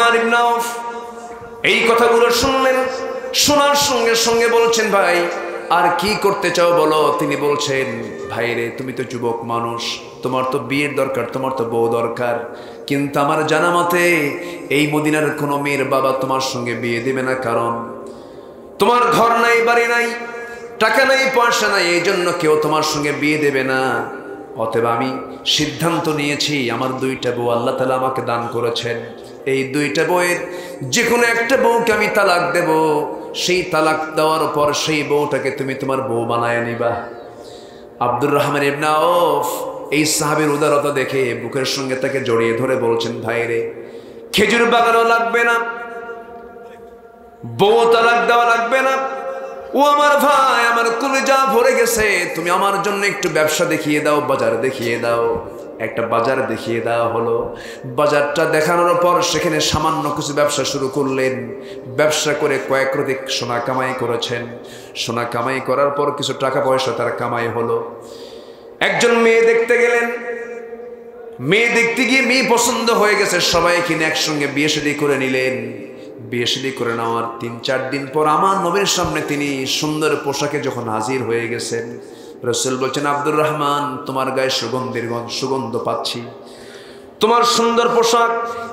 Abdulrahman ইবনে আউফ এই কথাগুলো শুনলেন, শোনার সঙ্গে সঙ্গে বলছেন, ভাই আর কি করতে চাও বলো। তিনি বলছেন, ভাই রে, তুমি তো যুবক মানুষ, তোমার তো বিয়ের দরকার, তোমার তো বউ দরকার, কিন্তু আমার জানা মতে এই মদিনার কোনো মেয়ের বাবা তোমার সঙ্গে বিয়ে দেবে না, কারণ তোমার ঘর নাই, বাড়ি নাই, টাকা নাই, পয়সা নাই, এই জন্য কেউ তোমার সঙ্গে বিয়ে দেবে না। অতএব আমি সিদ্ধান্ত নিয়েছি, আমার দুইটা বউ আল্লাহ তাআলা আমাকে দান করেছেন, এই দুইটা বউয়ের যে কোনো একটা বউকে আমি তালাক দেব। সেই তালাক দেওয়ার পর সেই বউটাকে তুমি তোমার বউ বানায় নিবা। আব্দুররহমান ইবনে আউফ এই সাহাবীর উদারতা দেখে বুকের সঙ্গে তাকে জড়িয়ে ধরে বলছেন, ভাই রে, খেজুর বাগানও লাগবে না, বউ তালাক দেওয়া লাগবে না। ও আমার ভাই, আমার কলিজা ভরে গেছে, তুমি আমার জন্য একটু ব্যবসা দেখিয়ে দাও, বাজার দেখিয়ে দাও। একটা বাজার দেখিয়ে দেওয়া হলো। বাজারটা দেখানোর পর সেখানে সামান্য কিছু ব্যবসা শুরু করলেন। ব্যবসা করে কয়েক অধিক সোনা কামাই করেছেন। সোনা কামাই করার পর কিছু টাকা পয়সা তার কামাই হলো। একজন মেয়ে দেখতে গেলেন, মেয়ে দেখতে গিয়ে মেয়ে পছন্দ হয়ে গেছে, সবাই কিনে একসঙ্গে বিয়ে শাদী করে নিলেন। বিয়ে শাদী করে নেওয়ার 3-4 দিন পর আমার নবীর সামনে তিনি সুন্দর পোশাকে যখন হাজির হয়ে গেছেন, রাসূল বলছেন, আব্দুররহমান, তোমার গায়ে সুগন্ধ পাচ্ছি, তোমার সুন্দর পোশাক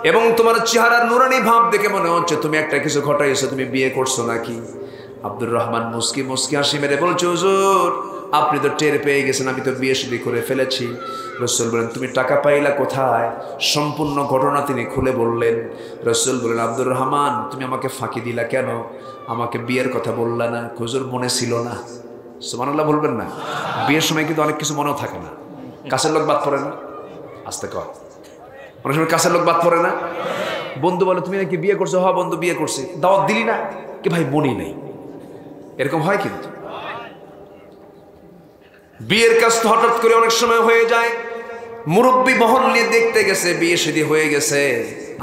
এবং তোমার চেহারার নুরানি ভাব দেখে মনে হচ্ছে তুমি একটা কিছু ঘটাইছো, তুমি বিয়ে করছো নাকি? আব্দুররহমান মুস্কি মুস্কি হাসি মেরে বলছে, হুজুর, আপনি তো টের পেয়ে গেছেন আমি তো বিয়ে শাদী করে ফেলেছি। রাসূল বলেন, তুমি টাকা পাইলা কোথায়? সম্পূর্ণ ঘটনা তিনি খুলে বললেন। রাসূল বলেন, আব্দুররহমান, তুমি আমাকে ফাঁকি দিলা কেন? আমাকে বিয়ের কথা বললা না? হুজুর, মনে ছিল না। সুবহানাল্লাহ বলবেন না? বিয়ের সময় কিন্তু অনেক কিছু মনেও থাকে না। কাছের লোক বাদ পড়ে না? আস্তে কর, অনেক সময় কাছের লোক বাদ পড়ে না। বন্ধু বলে, তুমি নাকি বিয়ে করছো? হ্যাঁ বন্ধু, বিয়ে করছি। দাওয়াত দিলি না? কি ভাই, মনেই নেই। এরকম হয় কিন্তু। বিয়ের কাজ তো হঠাৎ করে অনেক সময় হয়ে যায়। মুরব্বী মহল নিয়ে দেখতে গেছে, বিয়ে শাদী হয়ে গেছে।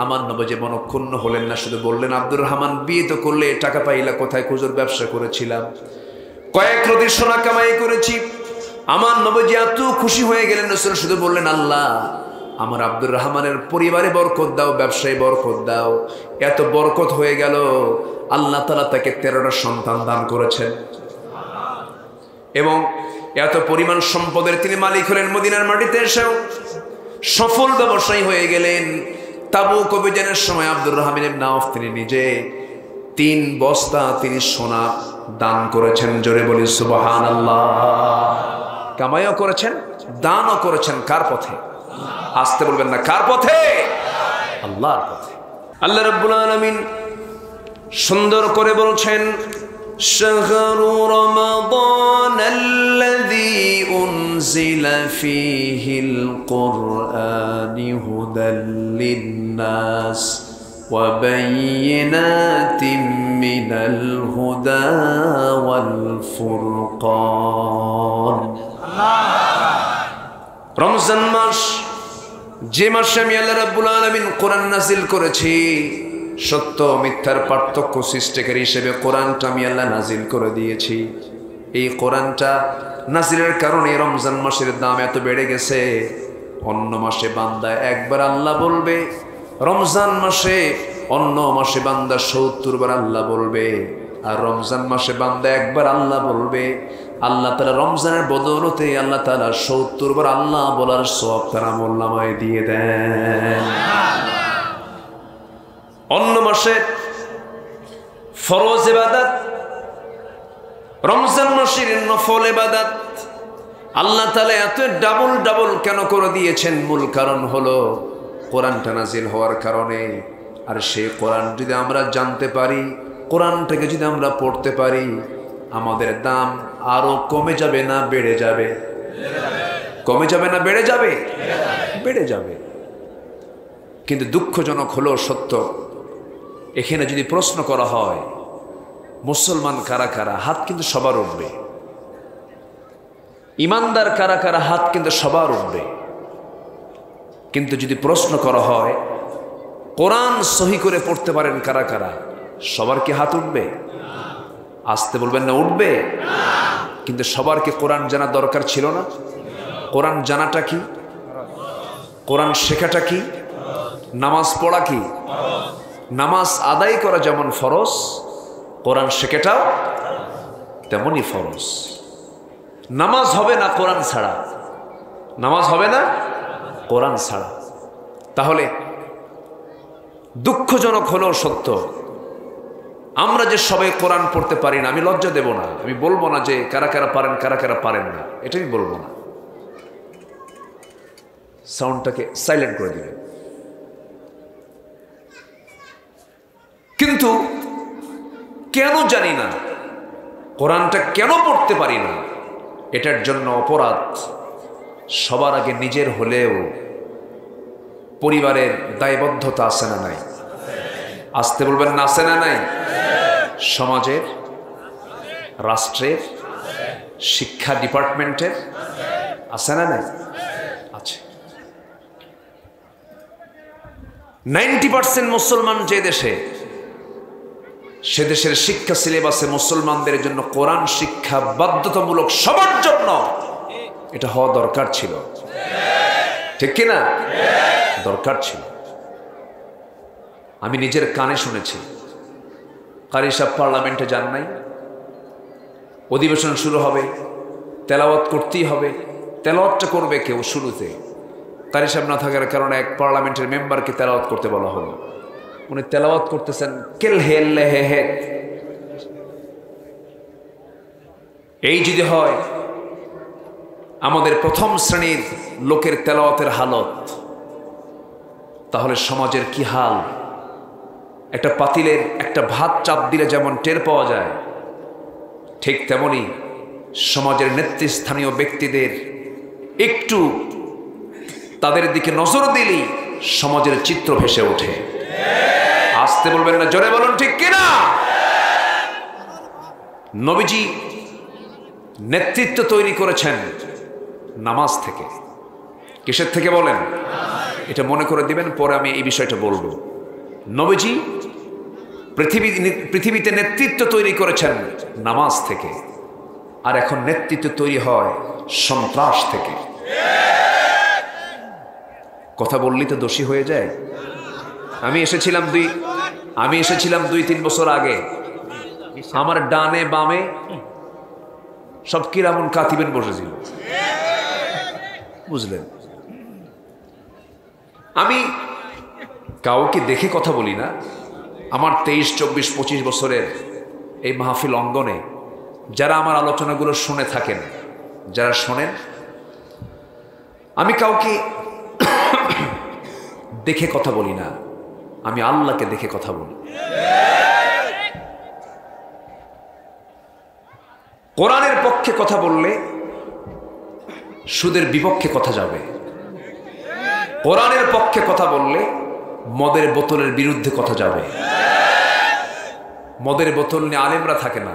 আমার নবী যে মনক্ষুণ্ণ হলেন না, শুধু বললেন, আব্দুররহমান, বিয়ে তো করলে, টাকা পাইলা কোথায়? হুজুর, ব্যবসা করেছিলাম, কয়েক রতি সোনা কামাই করেছি। আমার নবীজি এত খুশি হয়ে গেলেন, রাসূল শুধু বললেন, আল্লাহ, আমার আব্দুররহমানের পরিবারে বরকত দাও, ব্যবসায় বরকত দাও। এত বরকত হয়ে গেল, আল্লাহ তাআলা তাকে 13টা সন্তান দান করেছেন এবং এত পরিমাণ সম্পদের তিনি মালিক হলেন। মদিনার মাটিতে এসেও সফল ব্যবসায়ী হয়ে গেলেন। তাবুক অভিযানের সময় আব্দুররহমান ইবনে আউফ তিনি নিজে 3 বস্তা তিনি সোনা দান করেছেন। জোরে বলি সুবহানাল্লাহ। কামাইও করেছেন, দানও করেছেন। কার পথে? আসতে বলবেন না, কার পথে? আল্লাহর পথে। আল্লাহ রাব্বুল আলামিন সুন্দর করে বলছেন, শাহরু রমাদান আল্লাযী উনজিলা ফীহিল কুরআনি হুদাল লিন-নাস ওয়া বায়িনাতিন মিনাল হুদা ওয়াল ফুরকান। রমজান মাস, যে মাসে আমি আল্লাহ রাব্বুল আলামিন কোরআন নাজিল করেছি, সত্য মিথ্যার পার্থক্য সৃষ্টিকারী হিসেবে কোরআনটা আমি আল্লাহ নাজিল করে দিয়েছি। এই কোরআনটা নাজিলের কারণে রমজান মাসের দাম এত বেড়ে গেছে। অন্য মাসে বান্দা একবার আল্লাহ বলবে, রমজান মাসে অন্য মাসে বান্দা 70 বার আল্লাহ বলবে, আর রমজান মাসে বান্দা একবার আল্লাহ বলবে। আল্লাহ তাআলা রমজানের বদৌলতে আল্লাহ তাআলা 70 বার আল্লাহ বলার সওয়াব তার আমলনামায় দিয়ে দেন। অন্য মাসে ফরজ ইবাদত, রমজান মাসের নফল ইবাদত আল্লাহ তাআলা এত ডাবল ডাবল কেন করে দিয়েছেন? মূল কারণ হলো কোরআনটা নাজিল হওয়ার কারণে। আর সেই কোরআন যদি আমরা জানতে পারি, কোরআনটাকে যদি আমরা পড়তে পারি, আমাদের দাম আরো কমে যাবে না বেড়ে যাবে? কমে যাবে না বেড়ে যাবে? বেড়ে যাবে। কিন্তু দুঃখজনক হলো সত্য, এখানে যদি প্রশ্ন করা হয় মুসলমান কারা কারা, হাত কিন্তু সবার উঠবে। ইমানদার কারা কারা, হাত কিন্তু সবার উঠবে। কিন্তু যদি প্রশ্ন করা হয় কোরআন সহি করে পড়তে পারেন কারা কারা, সবার কি হাত উঠবে? আসতে বলবেন না, উঠবে। কিন্তু সবার কি কোরআন জানা দরকার ছিল না? কোরআন জানাটা কি? কোরআন শেখাটা কি? নামাজ পড়া কি? নামাজ আদায় করা যেমন ফরজ, কোরআন শেখাটাও তেমনই ফরজ। নামাজ হবে না কোরআন ছাড়া, নামাজ হবে না কোরআন ছাড়া। তাহলে দুঃখজনক হলেও সত্য, আমরা যে সবাই কোরআন পড়তে পারি না, আমি লজ্জা দেব না, আমি বলবো না যে কারা কারা পারেন কারা কারা পারেন না, এটা আমি বলবো না। সাউন্ডটাকে সাইলেন্ট করে দিবেন। কিন্তু কেন জানি না, কোরআনটা কেন পড়তে পারি না, এটার জন্য অপরাধ সবার আগে নিজের হলেও পরিবারের দায়বদ্ধতা আছে না নাই? আসতে বলবেন না, আছে না নাই? সমাজের, রাষ্ট্রের, শিক্ষা ডিপার্টমেন্টের আছে না নাই? আছে। 90% মুসলমান যে দেশে, সে দেশের শিক্ষা সিলেবাসে মুসলমানদের জন্য কোরআন শিক্ষা বাধ্যতামূলক সবার জন্য। এটা হওয়া দরকার ছিল, ঠিক কিনা? দরকার ছিল। আমি নিজের কানে শুনেছি, কারি সাহেব পার্লামেন্টে যান নাই, অধিবেশন শুরু হবে, তেলাওয়াত করতেই হবে, তেলাওয়াতটা করবে কেউ শুরুতে। কারি সাহেব না থাকার কারণে এক পার্লামেন্টের মেম্বারকে তেলাওয়াত করতে বলা হলো, উনি তেলাওয়াত করতেছেন কেল হেল্লে হে হে। এই যদি হয় আমাদের প্রথম শ্রেণীর লোকের তেলাওয়াতের হালত, তাহলে সমাজের কি হাল? একটা পাতিলের একটা ভাত চাপ দিলে যেমন টের পাওয়া যায়, ঠিক তেমনি সমাজের নেতৃস্থানীয় ব্যক্তিদের একটু তাদের দিকে নজর দিলেই সমাজের চিত্র ভেসে ওঠে। আসতে বলবেন না, জোরে বলুন ঠিক কিনা? নবীজি নেতৃত্ব তৈরি করেছেন নামাজ থেকে। কিসের থেকে বলেন? এটা মনে করে দিবেন, পরে আমি এই বিষয়টা বলবো। নবীজি পৃথিবীতে নেতৃত্ব তৈরি করেছেন নামাজ থেকে, আর এখন নেতৃত্ব তৈরি হয় সন্ত্রাস থেকে। কথা বললেই তো দোষী হয়ে যায়। আমি এসেছিলাম 2-3 বছর আগে, আমার ডানে বামে সব কিরামুন কাতিবেন বসেছিল, বুঝলেন? আমি কাউকে দেখে কথা বলি না। আমার 23, 24, 25 বছরের এই মাহফিল অঙ্গনে যারা আমার আলোচনাগুলো শুনে থাকেন, যারা শোনেন, আমি কাউকে দেখে কথা বলি না, আমি আল্লাহকে দেখে কথা বলি। কোরআনের পক্ষে কথা বললে সুদের বিপক্ষে কথা যাবে, কোরআনের পক্ষে কথা বললে মদের বোতলের বিরুদ্ধে কথা যাবে। মদের বোতল নিয়ে আলেমরা থাকে না,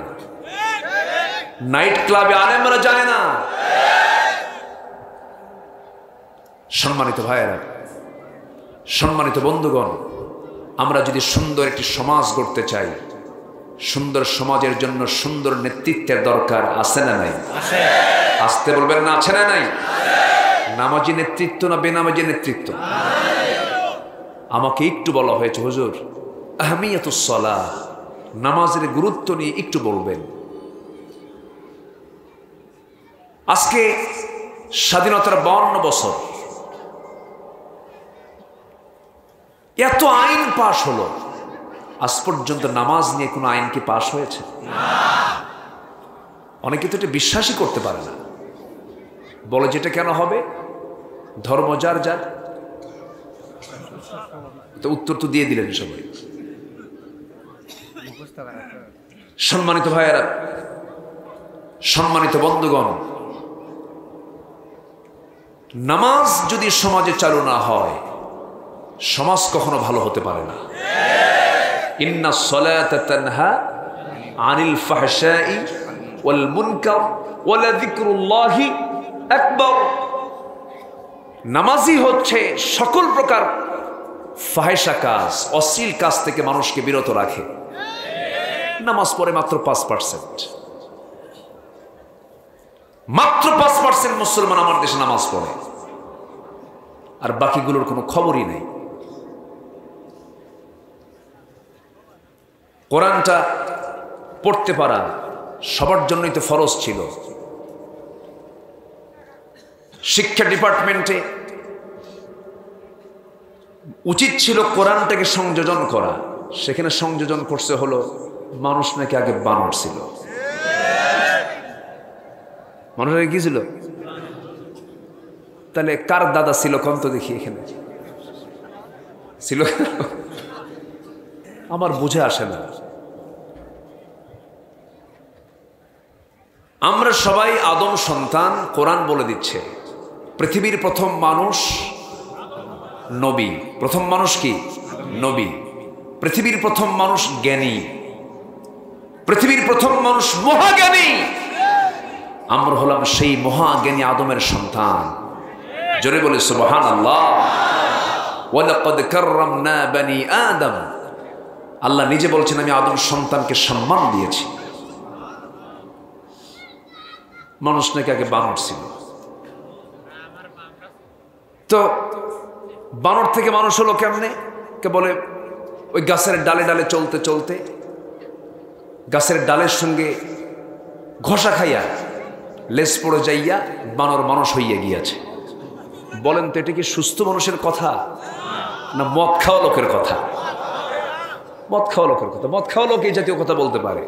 নাইট ক্লাবে আলেমরা যায় না। সম্মানিত ভাইয়েরা, সম্মানিত বন্ধুগণ, আমরা যদি সুন্দর একটি সমাজ গড়তে চাই, সুন্দর সমাজের জন্য সুন্দর নেতৃত্বের দরকার আছে না নাই? আসতে বলবেন না, আছে না নাই? নামাজি নেতৃত্ব না বেনামাজি নেতৃত্ব? আমাকে একটু বলা হয়েছে, হুজুর আহমিয়াতুস সালাহ, নামাজের গুরুত্ব নিয়ে একটু বলবেন। আজকে স্বাধীনতার 52 বছর, এত আইন পাশ হলো, আজ পর্যন্ত নামাজ নিয়ে কোনো আইন কি পাশ হয়েছে? অনেকে তো এটা বিশ্বাসই করতে পারে না, বলে যেটা কেন হবে, ধর্ম যার যার। তো উত্তর তো দিয়ে দিলেন সবাই। সম্মানিত ভাইয়েরা, সম্মানিত বন্ধুগণ, নামাজ যদি সমাজে চালু না হয়, সমাজ কখনো ভালো হতে পারে না। ইন্নাস সালাতা তানহা আনিল ফাহশাই ওয়াল মুনকার ওয়া লাযিকরুল্লাহি আকবার। নামাজই হচ্ছে সকল প্রকার ফাহেসা কাজ, অশ্লীল কাজ থেকে মানুষকে বিরত রাখে। নামাজ পড়ে মাত্র 5%, মাত্র 5% মুসলমান আমার দেশে নামাজ পড়ে, আর বাকিগুলোর কোনো খবরই নেই। কোরআনটা পড়তে পারা সবার জন্যই তো ফরজ ছিল। শিক্ষা ডিপার্টমেন্টে উচিত ছিল কোরআনটাকে সংযোজন করা, সেখানে সংযোজন করছে হলো মানুষ নাকি আগে বানর ছিল। মানুষ আগে কি ছিল? তাহলে কার দাদা ছিল কোন তো দেখি এখানে ছিল? আমার বুঝে আসে না। আমরা সবাই আদম সন্তান, কোরআন বলে দিচ্ছে পৃথিবীর প্রথম মানুষ নবী। প্রথম মানুষ কি? নবী। পৃথিবীর প্রথম মানুষ জ্ঞানী, পৃথিবীর প্রথম মানুষ মহাজ্ঞানী। আমরা হলাম সেই মহাজ্ঞানী আদমের সন্তান। জোরে বলে সুবহানাল্লাহ। ওয়ালাকাদ কাররামনা বনি আদম। আল্লাহ নিজে বলছেন আমি আদম সন্তানকে সম্মান দিয়েছি। মানুষ নাকি আগে বানর ছিল। তো বানর থেকে মানুষ হলো কেমনে? কে বলে ওই গাছের ডালে ডালে চলতে চলতে গাছের ডালের সঙ্গে ঘষা খাইয়া লেজ পড়ে যাইয়া বানর মানুষ হইয়া গিয়াছে। বলেন তো এটা কি সুস্থ মানুষের কথা না মদ খাওয়া লোকের কথা? মদ খাওয়া লোকের কথা। মদ খাওয়া লোক এই জাতীয় কথা বলতে পারে,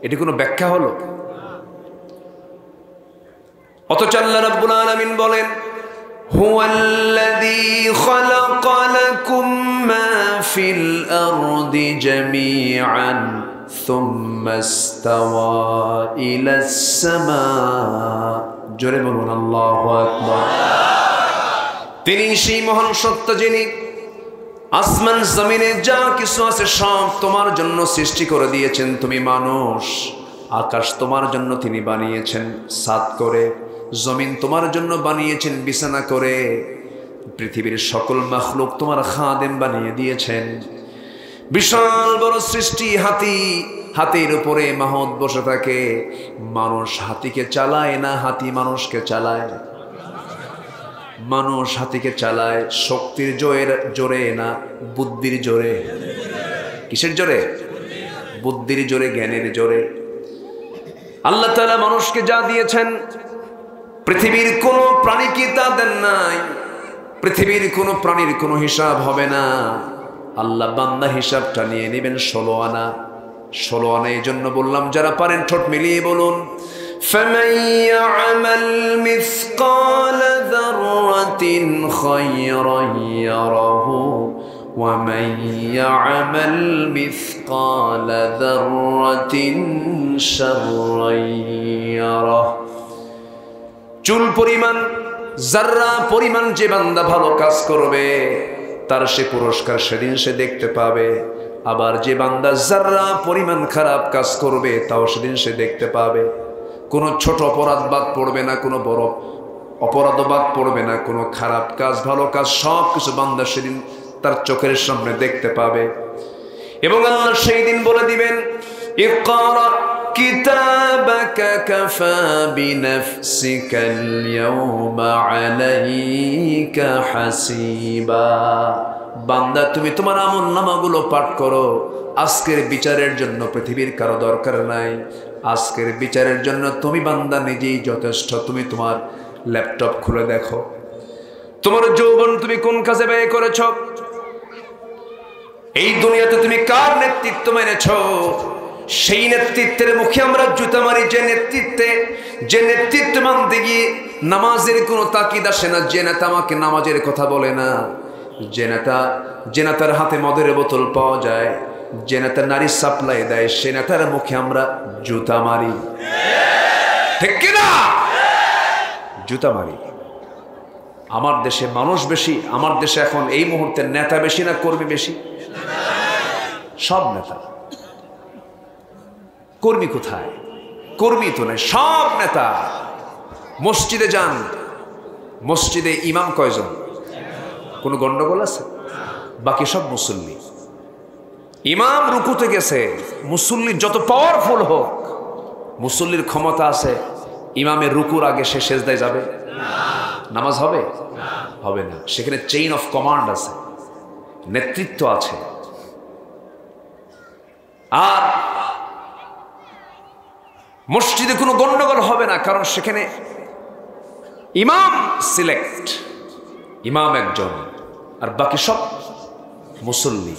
এটি কোনো ব্যাখ্যা হলো? অথচ আল্লাহ রাব্বুল আলামিন বলেন হুয়াল্লাযী খালাকা লাকুম মা ফিল আরদি জামিআন সুম্মা ইসতাওয়া ইলাস সামা। জোরে বলুন আল্লাহু আকবার। তিনি সেই মহান সত্য যিনি আসমান জমিনে যা কিছু আছে সব তোমার জন্য সৃষ্টি করে দিয়েছেন। তুমি মানুষ, আকাশ তোমার জন্য তিনি বানিয়েছেন ছাদ করে, জমিন তোমার জন্য বানিয়েছেন বিছানা করে, পৃথিবীর সকল মাখলুক তোমার খাদেম বানিয়ে দিয়েছেন। বিশাল বড় সৃষ্টি হাতি, হাতির উপরে মাহত বসে থাকে। মানুষ হাতিকে চালায় না, হাতি মানুষকে চালায়। মানুষ হাতিকে চালায় শক্তির জোরে না বুদ্ধির জোরে। কিসের জোরে? বুদ্ধির জোরে, জ্ঞানের জোরে। আল্লাহ তাআলা মানুষকে যা দিয়েছেন পৃথিবীর কোনো প্রাণীকে তা দেন নাই। পৃথিবীর কোনো প্রাণীর কোনো হিসাব হবে না। আল্লাহ বান্দা হিসাবটা নিয়ে নেবেন 16 আনা। 16 আনা এই জন্য বললাম, যারা পারেন ঠোঁট মিলিয়ে বলুন فَمَن يَعْمَلْ مِثْقَالَ ذَرَّةٍ خَيْرًا يَرَهُ وَمَن يَعْمَلْ مِثْقَالَ ذَرَّةٍ شَرًّا يَرَهُ। চুল পরিমাণ, জাররা পরিমাণ যে বান্দা ভালো কাজ করবে তার সে পুরস্কার সেদিন সে দেখতে পাবে। আবার যে বান্দা জাররা পরিমাণ খারাপ কাজ করবে তাও সেদিন সে দেখতে পাবে। কোনো ছোট অপরাধ বাদ পড়বে না, কোনো বড় অপরাধ বাদ পড়বে না, কোনো খারাপ কাজ ভালো কাজ সব কিছু বান্দা সেদিন তার চোখের সামনে দেখতে পাবে। এবং আল্লাহ সেই দিন বলে দিবেন ইকরা কিতাবাকা কাফা বিনাফসিকাল ইয়াওমা আলাইকা হাসিবা। বান্দা তুমি তোমার আমলনামাগুলো পাঠ করো। আজকের বিচারের জন্য পৃথিবীর কারো দরকার নাই। আজকের বিচারের জন্য তুমি বান্দা নিজেই যথেষ্ট। তুমি তোমার ল্যাপটপ খুলে দেখো, তোমার যৌবন তুমি কোন কাজে ব্যয় করেছ, এই দুনিয়াতে তুমি কার নেতৃত্ব মেনেছ। সেই নেতৃত্বের মুখে আমরা জুতা মারি, যে নেতৃত্ব মানতে গিয়ে নামাজের কোনো তাকিদ আসে না, যে নেতা আমাকে নামাজের কথা বলে না, যে নেতার হাতে মদের বোতল পাওয়া যায়, যে নেতা নারী সাপ্লাই দেয়, সে নেতার মুখে আমরা জুতা মারি। ঠিক কিনা? জুতা মারি। আমার দেশে মানুষ বেশি, আমার দেশে এখন এই মুহূর্তে নেতা বেশি না কর্মী বেশি? সব নেতা। কর্মী কোথায়? কর্মী তো নেই, সব নেতা। মসজিদে যান, মসজিদে ইমাম কয়জন? কোনো গন্ডগোল আছে? বাকি সব মুসল্লি। ইমাম রুকুতে গেছে, মুসল্লির যত পাওয়ারফুল হোক, মুসল্লির ক্ষমতা আছে, ইমামের রুকুর আগে সে সেজদায় যাবে? নামাজ হবে? হবে না। সেখানে চেইন অফ কমান্ড আছে, নেতৃত্ব আছে। আর মসজিদে কোনো গন্ডগোল হবে না, কারণ সেখানে ইমাম সিলেক্ট, ইমাম একজন আর বাকি সব মুসল্লি।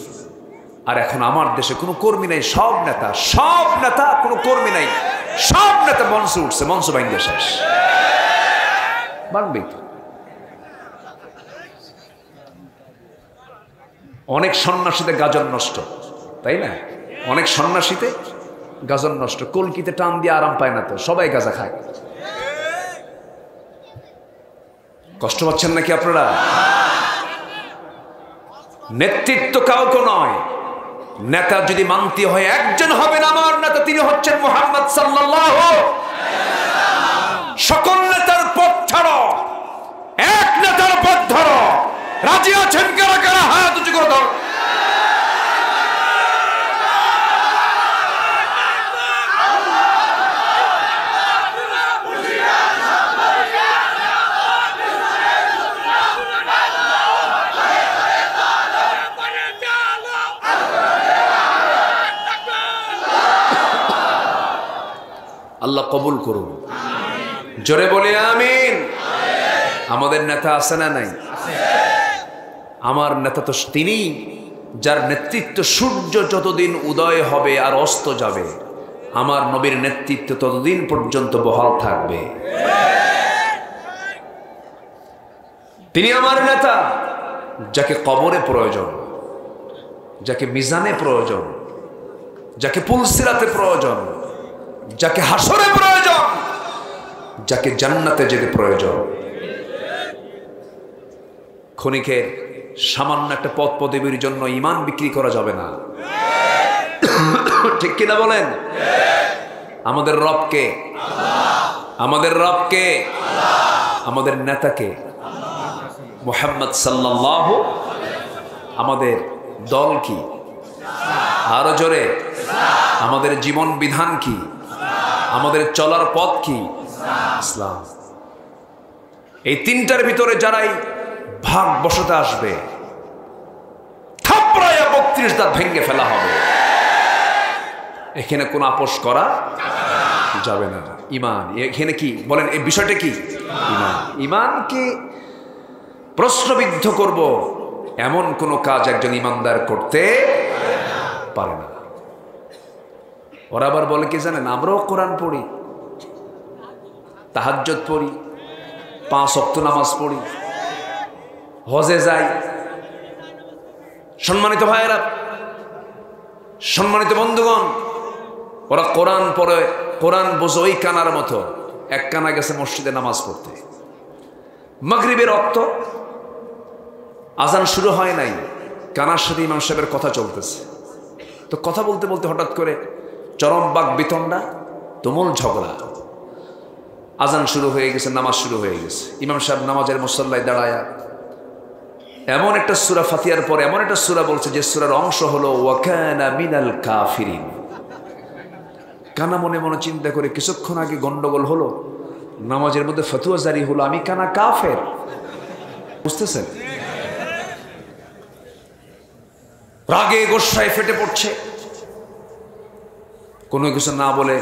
আর এখন আমার দেশে কোনো কর্মী নাই, সব নেতা, কোনো কর্মী নাই, সব নেতা মঞ্চে উঠছে, মঞ্চ বাইন্দে শেষ বাংবি। অনেক সন্ন্যাসীতে গাজন নষ্ট, তাই না? অনেক সন্ন্যাসীতে গাজন নষ্ট, কলকিতে টান দিয়ে আরাম পায় না তো, সবাই গাঁজা খায়। কষ্ট পাচ্ছেন নাকি আপনারা? নেতৃত্ব কাউকে নয়, নেতা যদি মানতে হয় একজন হবেন, আমার নেতা তিনি হচ্ছেন মুহাম্মদ সাল্লাল্লাহু। সকল নেতার পথ ছাড়ো, এক নেতার পথ ধরো। রাজি আছেন কারা কারা? হাত উঁচু করে ধরো। আল্লাহ কবুল করুন, জোরে বলে আমিন। আমাদের নেতা আছে না নাই? আমার নেতা তো তিনি, যার নেতৃত্ব সূর্য যতদিন উদয় হবে আর অস্ত যাবে, আমার নবীর নেতৃত্ব ততদিন পর্যন্ত বহাল থাকবে। তিনি আমার নেতা, যাকে কবরে প্রয়োজন, যাকে মিজানে প্রয়োজন, যাকে পুলসিরাতে প্রয়োজন, যাকে হাসরে প্রয়োজন, যাকে জান্নাতে যেতে প্রয়োজন। ক্ষণিকের সামান্য একটা পদ পদবীর জন্য ঈমান বিক্রি করা যাবে না, ঠিক কিনা বলেন? আমাদের রবকে, আমাদের রবকে, আমাদের নেতাকে মুহাম্মদ সাল্লাল্লাহু। আমাদের দল কি? আরো জোরে, আমাদের জীবন বিধান কি? আমাদের চলার পথ কি? ইসলাম। এই তিনটার ভিতরে যারাই ভাগ বসাতে আসবে, থাপড়ায়া ৩২ দাঁত ভেঙে ফেলা হবে। এখানে কোন আপোষ করা যাবে না। ঈমান এখানে কি বলেন? এই বিষয়টা কি? ঈমান। ঈমানকে প্রশ্নবিদ্ধ করব এমন কোন কাজ একজন ঈমানদার করতে পারে না। ওরা আবার বলে কি জানেন? আমরাও কোরআন পড়ি, তাহাজ্জুদ পড়ি, 5 ওয়াক্ত নামাজ পড়ি, হজে যাই। সম্মানিত ভাইয়েরা, সম্মানিত বন্ধুগণ, ওরা কোরআন পড়ে, কোরআন বোঝে ওই কানার মতো। এক কানা গেছে মসজিদে নামাজ পড়তে, মাগরিবের ওয়াক্ত, আজান শুরু হয় নাই, কানার সাথে ইমাম সাহেবের কথা চলতেছে। তো কথা বলতে বলতে হঠাৎ করে চরম বাক বিতণ্ডা, তুমুল ঝগড়া। আজান শুরু হয়ে গেছে, নামাজ শুরু হয়ে গেছে। ইমাম সাহেব নামাজের মুসল্লায় দাঁড়ায়া এমন একটা সূরা, ফাতিহার পরে এমন একটা সূরা বলছে যে সূরার অংশ হলো ওয়া কানা মিনাল কাফিরিন। কানা মনে মনে চিন্তা করে, কিছুক্ষণ আগে গন্ডগোল হলো, নামাজের মধ্যে ফতোয়া জারি হলো, আমি কানা কাফের। বুঝতেছেন? রাগে গোসায় ফেটে পড়ছে। কোনো কিছু না বলে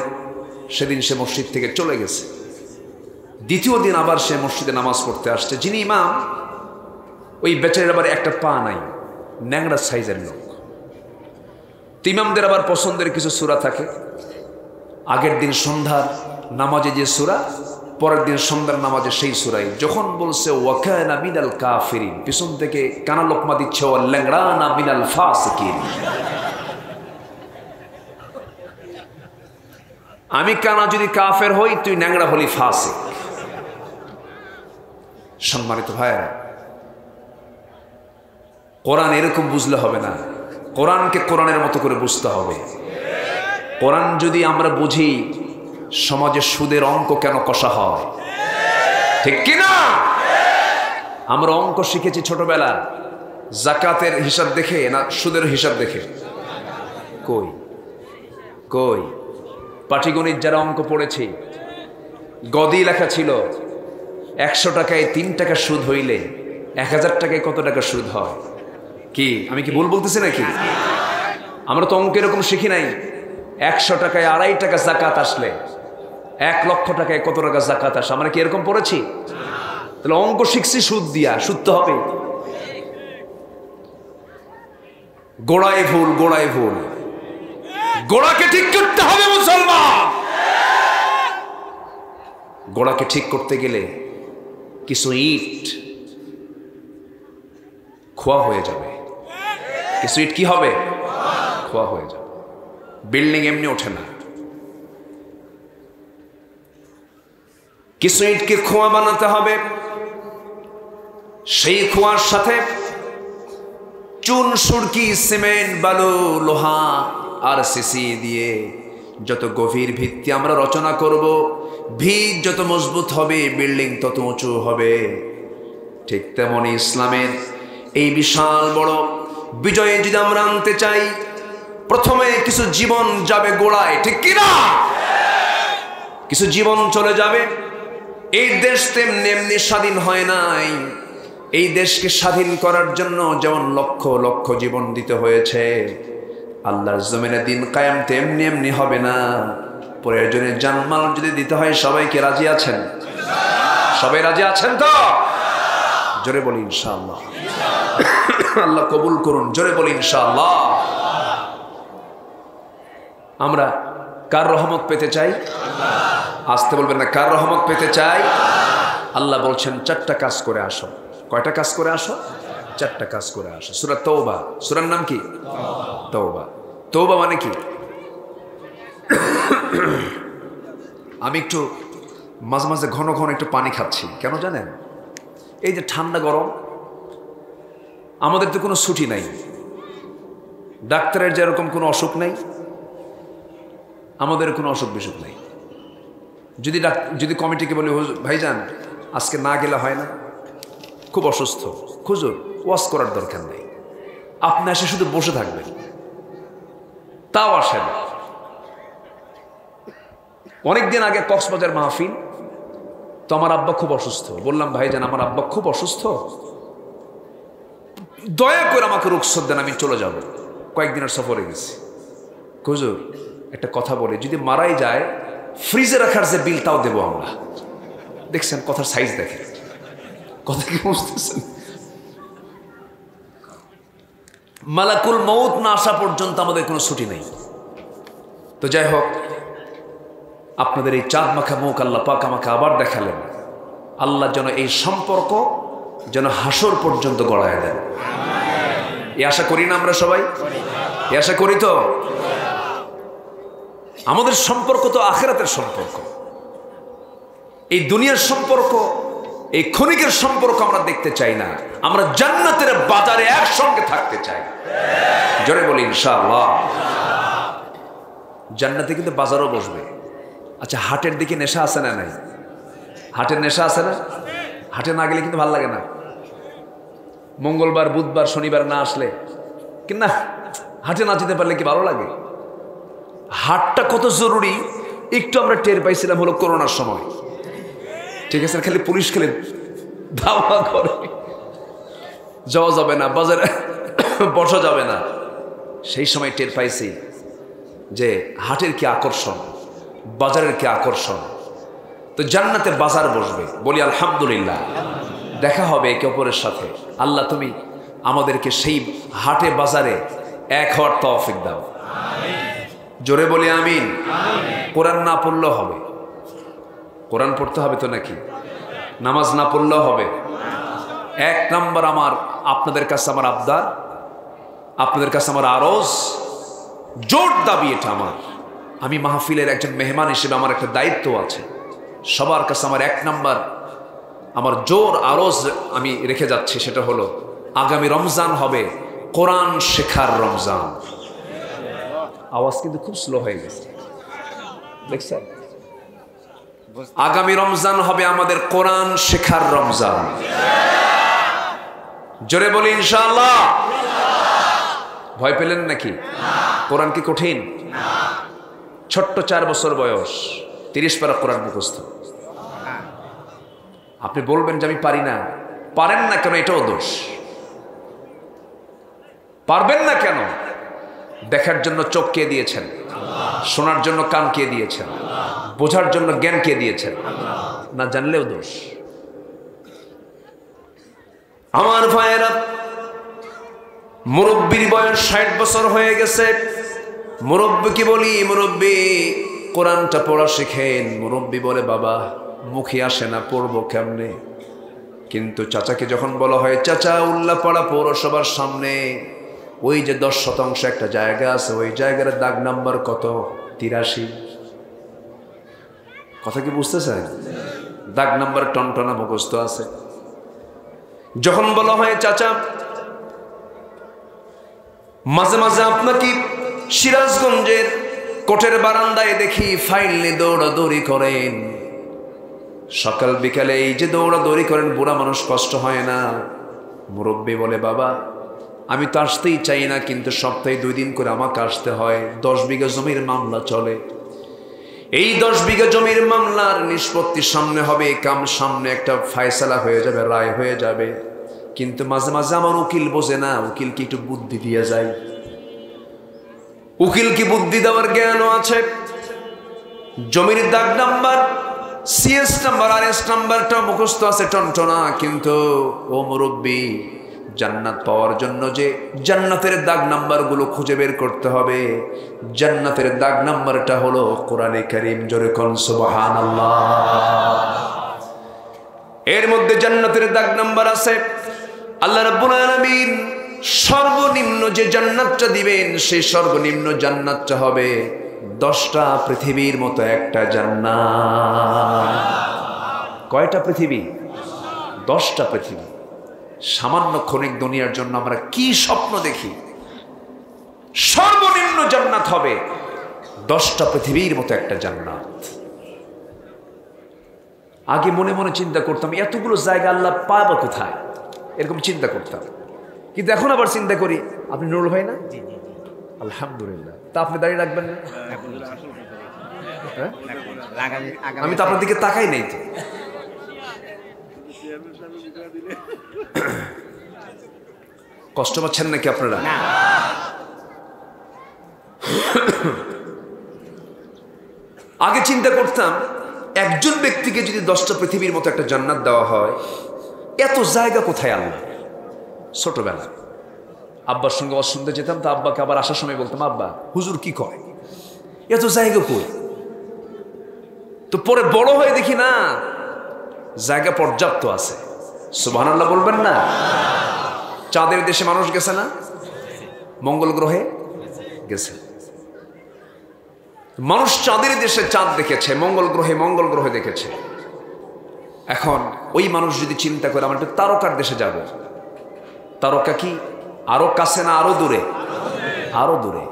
সেদিন সে মসজিদ থেকে চলে গেছে। দ্বিতীয় দিন আবার সে মসজিদে নামাজ পড়তে আসছে। যিনি ইমাম, ওই বেচারের আবার একটা পা নাই, ন্যাংরা সাইজের লোক। ইমামদের আবার পছন্দের কিছু সূরা থাকে। আগের দিন সন্ধ্যার নামাজে যে সূরা, পরের দিন সন্ধ্যার নামাজে সেই সূরাই। যখন বলছে ওয়া কানা মিনাল কাফিরিন, পিছন থেকে কানা লোকমা দিচ্ছে ওয়া লাংরানা মিনাল ফাসিকিন। আমি কানা যদি কাফের হই, তুই ন্যাংরা হলি ফাসিক। সম্মানিত ভাইয়েরা, কোরআন এরকম বুঝলে হবে না, কোরআনকে কোরআনের মতো করে বুঝতে হবে। কোরআন যদি আমরা বুঝি, সমাজে সুদের অঙ্ক কেন কষা হয়, ঠিক কিনা? আমরা অঙ্ক শিখেছি ছোটবেলা, জাকাতের হিসাব দেখে না সুদের হিসাব দেখে? কই কই পাটিগণিত যারা অঙ্ক পড়েছি, গদি লেখা ছিল 100 টাকায় 3 টাকা সুদ হইলে 1000 টাকায় কত টাকা সুদ হয়? কি আমি কি ভুল বলতেছি নাকি? আমরা তো অঙ্ক এরকম শিখি নাই 100 টাকায় 2.5 টাকা যাকাত আসলে 1 লক্ষ টাকায় কত টাকা যাকাত আসে, আমরা কি এরকম পড়েছি? তাহলে অঙ্ক শিখছি সুদ দিয়া, সুদ তো হবে। গোড়ায় ভুল, গোড়ায় ভুল, গোড়াকে ঠিক করতে হবে মুসলমান। গোড়াকে ঠিক করতে গেলে কিছু ইট খোয়া হয়ে যাবে, কিছু ইট কি হবে? খোয়া হয়ে যাবে। বিল্ডিং এমনি ওঠে না, কিছু ইটকে খোয়া বানাতে হবে। সেই খোয়ার সাথে চুন, সুরকি, সিমেন্ট, বালু, লোহা আর সিসি দিয়ে যত গভীর ভিত্তি আমরা রচনা করব, ভিত যত মজবুত হবে বিল্ডিং তত উঁচু হবে। ঠিক তেমনি ইসলামের এই বিশাল বড় বিজয়ে যদি আমরা আনতে চাই, প্রথমে কিছু জীবন যাবে গোড়ায়, ঠিক কিনা? কিছু জীবন চলে যাবে। এই দেশ তেমনি এমনি স্বাধীন হয় নাই। এই দেশকে স্বাধীন করার জন্য যেমন লক্ষ লক্ষ জীবন দিতে হয়েছে, আল্লাহর জমিনে দিন কায়েম তেমনি এমনি হবে না। প্রয়োজনে জানমাল যদি দিতে হয়, সবাইকে রাজি আছেন? সবাই রাজি আছেন তো? জোরে বলি ইনশাআল্লাহ। আল্লাহ কবুল করুন, জোরে বলি ইনশাআল্লাহ। আমরা কার রহমত পেতে চাই? আসতে বলবেন না, কার রহমত পেতে চাই? আল্লাহ বলছেন 4টা কাজ করে আসো। কয়টা কাজ করে আসো? 4টা কাজ করে আসো। সূরা তওবা, সূরার নাম কি? তওবা। তওবা মানে কি? আমি একটু মাঝে মাঝে ঘন ঘন একটু পানি খাচ্ছি, কেন জানেন? এই যে ঠান্ডা গরম, আমাদের তো কোনো ছুটি নাই, ডাক্তারের যেরকম কোনো অসুখ নেই, আমাদের কোনো অসুখ বিসুখ নেই। যদি কমিটিকে বলি ভাইজান আজকে না গেলে হয় না, খুব অসুস্থ, হুজুর ওয়াজ করার দরকার নেই, আপনি এসে শুধু বসে থাকবেন, তাও আসেন। অনেকদিন আগে কক্সবাজার মাহফিল, তো আমার আব্বা খুব অসুস্থ। বললাম ভাইজান আমার আব্বা খুব অসুস্থ, দয়া করে আমাকে রুখসত দেন, আমি চলে যাব। কয়েকদিনের সফরে গেছি। হুজুর একটা কথা বলে, যদি মারাই যায় ফ্রিজে রাখার যে বিল তাও দেবো আমরা। দেখছেন কথার সাইজ দেখেন, কথা কি বুঝতেছেন? মালাকুল মউত না আসা পর্যন্ত আমাদের কোনো ছুটি নেই। তো যাই হোক, আপনাদের এই চাঁদ মাখা মুখ আল্লাহ পাক আমাকে আবার দেখালেন। আল্লাহ যেন এই সম্পর্ক যেন হাসর পর্যন্ত গড়ায় দেন, এই আশা করি না আমরা সবাই? এই আশা করি তো? আমাদের সম্পর্ক তো আখিরাতের সম্পর্ক। এই দুনিয়ার সম্পর্ক, এই ক্ষণিকের সম্পর্ক আমরা দেখতে চাই না। আমরা জান্নাতের বাজারে একসঙ্গে থাকতে চাই। জোরে বলি ইনশাআল্লাহ। জান্নাতে কিন্তু বাজারও বসবে। আচ্ছা, হাটের দিকে নেশা আছে না নাই? হাটের নেশা আছে না? হাটে না গেলে কিন্তু ভালো লাগে না। মঙ্গলবার, বুধবার, শনিবার না আসলে কিনা হাটে না যেতে পারলে কি ভালো লাগে? হাটটা কত জরুরি একটু আমরা টের পাইছিলাম হলো করোনার সময়। ঠিক আছে, খালি পুলিশ খালি ধাওয়া করে, যাওয়া যাবে না, বাজারে বসা যাবে না। সেই সময় টের পাইছি যে হাটের কি আকর্ষণ, বাজারের কি আকর্ষণ। তো জান্নাতে বাজার বসবে, বলি আলহামদুলিল্লাহ। দেখা হবে একে অপরের সাথে। আল্লাহ তুমি আমাদেরকে সেই হাটে বাজারে এক হওয়ার তৌফিক দাও। জোরে বলি আমিন। কোরআন না পড়লেও হবে, কোরআন পড়তে হবে তো নাকি? নামাজ না পড়লেও হবে। 1 নাম্বার আমার আপনাদের কাছে আমার আবদার, আপনাদের কাছে আমার আরজ, জোর দাবি এটা আমার। আমি মাহফিলের একজন মেহমান হিসেবে আমার একটা দায়িত্ব আছে। সবার কাছে আমার 1 নাম্বার আমার জোর আরজ আমি রেখে যাচ্ছি, সেটা হলো আগামী রমজান হবে কোরআন শেখার রমজান। আওয়াজ কিন্তু খুব স্লো হয়ে গেছে, দেখছেন? আগামী রমজান হবে আমাদের কোরআন শেখার রমজান। জোরে বলি ইনশাআল্লাহ। ভয় পেলেন নাকি? কোরআন কি কঠিন? ছোট্ট 4 বছর বয়স, 30 পারা কোরআন মুখস্থ। আপনি বলবেন যে আমি পারি না। পারেন না কেন? এটাও দোষ। পারবেন না কেন? দেখার জন্য চোখ কে দিয়েছেন? শোনার জন্য কান কে দিয়েছেন? বোঝার জন্য জ্ঞান কে দিয়েছেন? না জানলেও দোষ। আমার ভাইয়েরা, মুরব্বীর বয়স 60 বছর হয়ে গেছে। মুরব্বী কি বলি, মুরব্বী কোরআনটা পড়া শিখেন। মুরব্বী বলে বাবা মুখে আসে না, পড়বো কেমনে? কিন্তু চাচাকে যখন বলা হয় চাচা উল্লাপাড়া পৌরসভার সামনে ওই যে 10% একটা জায়গা আছে, ওই জায়গার দাগ নাম্বার কত? 83। কথা কি বুঝতেছেন? দাগ নাম্বার টনটনা মুখস্থ আছে। যখন বলা হয় চাচা মাঝে মাঝে আপনাকে সিরাজগঞ্জের কোর্টের বারান্দায় দেখি ফাইল নিয়ে দৌড়াদৌড়ি করেন, সকাল বিকালে এই যে দৌড়াদৌড়ি করেন, বুড়া মানুষ কষ্ট হয় না? মুরব্বী বলে বাবা আমি তো আসতেই চাই না, কিন্তু সপ্তাহে 2 দিন করে আমাকে আসতে হয়। 10 বিঘা জমির মামলা চলে। এই 10 বিঘা জমির মামলার নিষ্পত্তি সামনে হবে, কাম সামনে একটা ফায়সালা হয়ে যাবে, রায় হয়ে যাবে। কিন্তু মাঝে মাঝে আমার উকিল বোঝে না, উকিল কি একটু বুদ্ধি দিয়ে যায়? উকিল কি বুদ্ধি দেওয়ার জ্ঞানও আছে? জমির দাগ নাম্বার, সিএস নাম্বার আর এস নাম্বারটা মুখস্থ আছে টনটনা, কিন্তু ও মুরব্বী জান্নাত পাওয়ার জন্য যে জান্নাতের দাগ নাম্বারগুলো খুঁজে বের করতে হবে, জান্নাতের দাগ নাম্বারটা হলো কোরআনে কারীম। জোরে কোন সুবহানাল্লাহ। এর মধ্যে জান্নাতের দাগ নাম্বার আছে। আল্লাহ রাব্বুল আলামিন সর্বনিম্ন যে জান্নাতটা দিবেন, সেই সর্বনিম্ন জান্নাতটা হবে 10টা পৃথিবীর মতো একটা জান্নাত। কয়টা পৃথিবী? 10টা পৃথিবী। সামান্য ক্ষণিক দুনিয়ার জন্য আমরা কি স্বপ্ন দেখি? সর্বনিম্ন জান্নাত হবে 10টা পৃথিবীর মতো একটা জান্নাত। আগে মনে মনে চিন্তা করতাম এতগুলো জায়গা আল্লাহ পাবো কোথায়, এরকম চিন্তা করতাম। কিন্তু এখন আবার চিন্তা করি, আপনি নুরুল ভাই না? আলহামদুলিল্লাহ। তা আপনি দাঁড়িয়ে রাখবেন না? আমি তো আপনার দিকে তাকাই নাই তো। কষ্ট পাচ্ছেন নাকি আপনারা? আগে চিন্তা করতাম একজন ব্যক্তিকে যদি 10টা পৃথিবীর মতো একটা জান্নাত দেওয়া হয়, এত জায়গা কোথায় আল্লাহ? ছোটবেলা আব্বার সঙ্গে শুনতে যেতাম, তো আব্বাকে আবার আসার সময় বলতাম আব্বা হুজুর কি কয়, এত জায়গা কই? তো পরে বড় হয়ে দেখি না, জায়গা পর্যাপ্ত আছে। সুবহানাল্লাহ বলবেন না? চাঁদের দেশে মানুষ গেছে না? মঙ্গল গ্রহে গেছে মানুষ। চাঁদের দেশে চাঁদ দেখেছে, মঙ্গল গ্রহে দেখেছে। এখন ওই মানুষ যদি চিন্তা করে আমরা একটু তারকার দেশে যাব, তারকা কি আরো কাছে না আরো দূরে? আরো দূরে।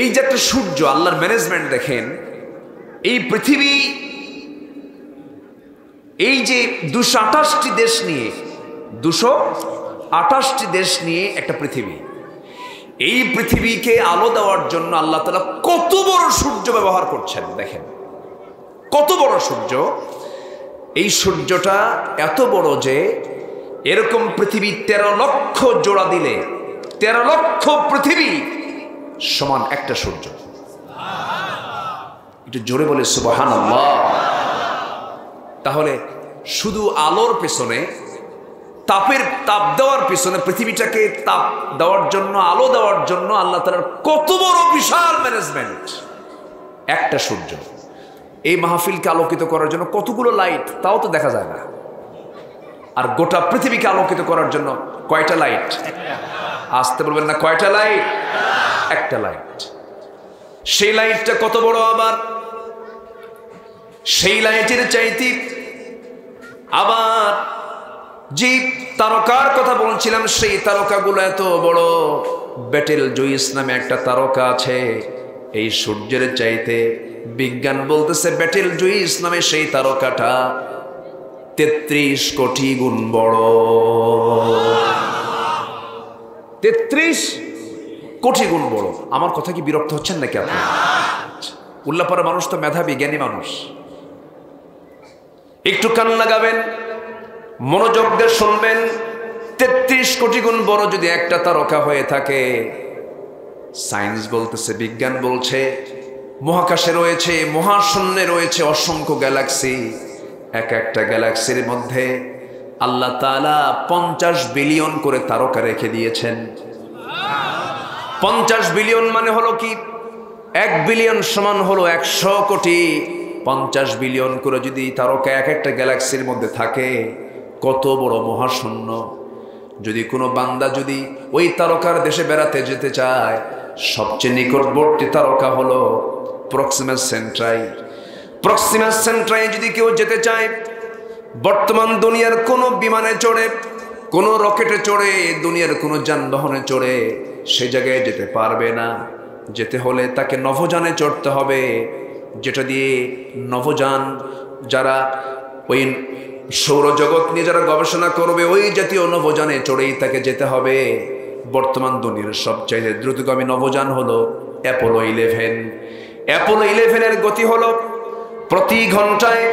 এই যে একটা সূর্য, আল্লাহর ম্যানেজমেন্ট দেখেন। এই পৃথিবী, এই যে 228টি দেশ নিয়ে, 228টি দেশ নিয়ে একটা পৃথিবী। এই পৃথিবীকে আলো দেওয়ার জন্য আল্লাহ তাআলা কত বড় সূর্য ব্যবহার করছেন দেখেন, কত বড় সূর্য। এই সূর্যটা এত বড় যে এরকম পৃথিবী 13 লক্ষ জোড়া দিলে 13 লক্ষ পৃথিবী সমান একটা সূর্য। একটু জোরে বলে সুবহানাল্লাহ। তাহলে শুধু আলোর পেছনে, তাপ দেওয়ার পিছনে, পৃথিবীটাকে তাপ দেওয়ার জন্য, আলো দেওয়ার জন্য আল্লাহ তাআলার কত বড় বিশাল ম্যানেজমেন্ট। একটা সূর্য। এই মাহফিলকে আলোকিত করার জন্য কতগুলো লাইট তাও তো দেখা যায় না। আর গোটা পৃথিবীকে আলোকিত করার জন্য কয়টা লাইট? আসতে বলবেন না, কয়টা লাইট? একটা লাইট। সেই লাইটটা কত বড় আবার? সেই লাইটের চাইতে আবার যে তারকার কথা বলছিলাম, সেই তারকাগুলো এত বড়। বেটেল জুইস নামে একটা তারকা আছে, এই সূর্যের চাইতে বিজ্ঞান বলতেছে বেটেল জুইস নামে সেই তারকাটা 33 কোটি গুণ বড়। 33 কোটি গুণ বড়। আমার কথা কি বিরক্ত হচ্ছেন নাকি আপনি? উল্লাপাড়া মানুষ তো মেধাবী, জ্ঞানী মানুষ। একটু কান লাগাবেন, মনোযোগ দিয়ে শুনবেন। 33 কোটি গুণ বড় যদি একটা তারকা হয়ে থাকে, সায়েন্স বলতেছে, বিজ্ঞান বলছে মহাকাশে রয়েছে, মহাশূন্যে রয়েছে অসংখ্য গ্যালাক্সি। এক একটা গ্যালাক্সির মধ্যে আল্লাহ তাআলা 50 বিলিয়ন করে তারকা রেখে দিয়েছেন। 50 বিলিয়ন মানে হলো কি, 1 বিলিয়ন সমান হলো 100 কোটি। 50 বিলিয়ন করে যদি তারকা এক একটা গ্যালাক্সির মধ্যে থাকে, কত বড় মহাশূন্য। যদি কোনো বান্দা যদি ওই তারকার দেশে বেড়াতে যেতে চায়, সবচেয়ে নিকটবর্তী তারকা হলো প্রক্সিমা সেন্ট্রাই। প্রক্সিমা সেন্ট্রাই যদি কেউ যেতে চায়, বর্তমান দুনিয়ার কোনো বিমানে চড়ে, কোনো রকেটে চড়ে, দুনিয়ার কোনো যানবাহনে চড়ে সে জায়গায় যেতে পারবে না। যেতে হলে তাকে নভোযানে চড়তে হবে, যেটা দিয়ে নভোযান যারা ওই সৌরজগৎ নিয়ে যারা গবেষণা করবে, ওই জাতীয় নভোযানে চড়েই তাকে যেতে হবে। বর্তমান দুনিয়ার সবচাইতে দ্রুতগামী নভোযান হলো অ্যাপোলো 11। অ্যাপোলো 11-এর গতি হলো প্রতি ঘন্টায়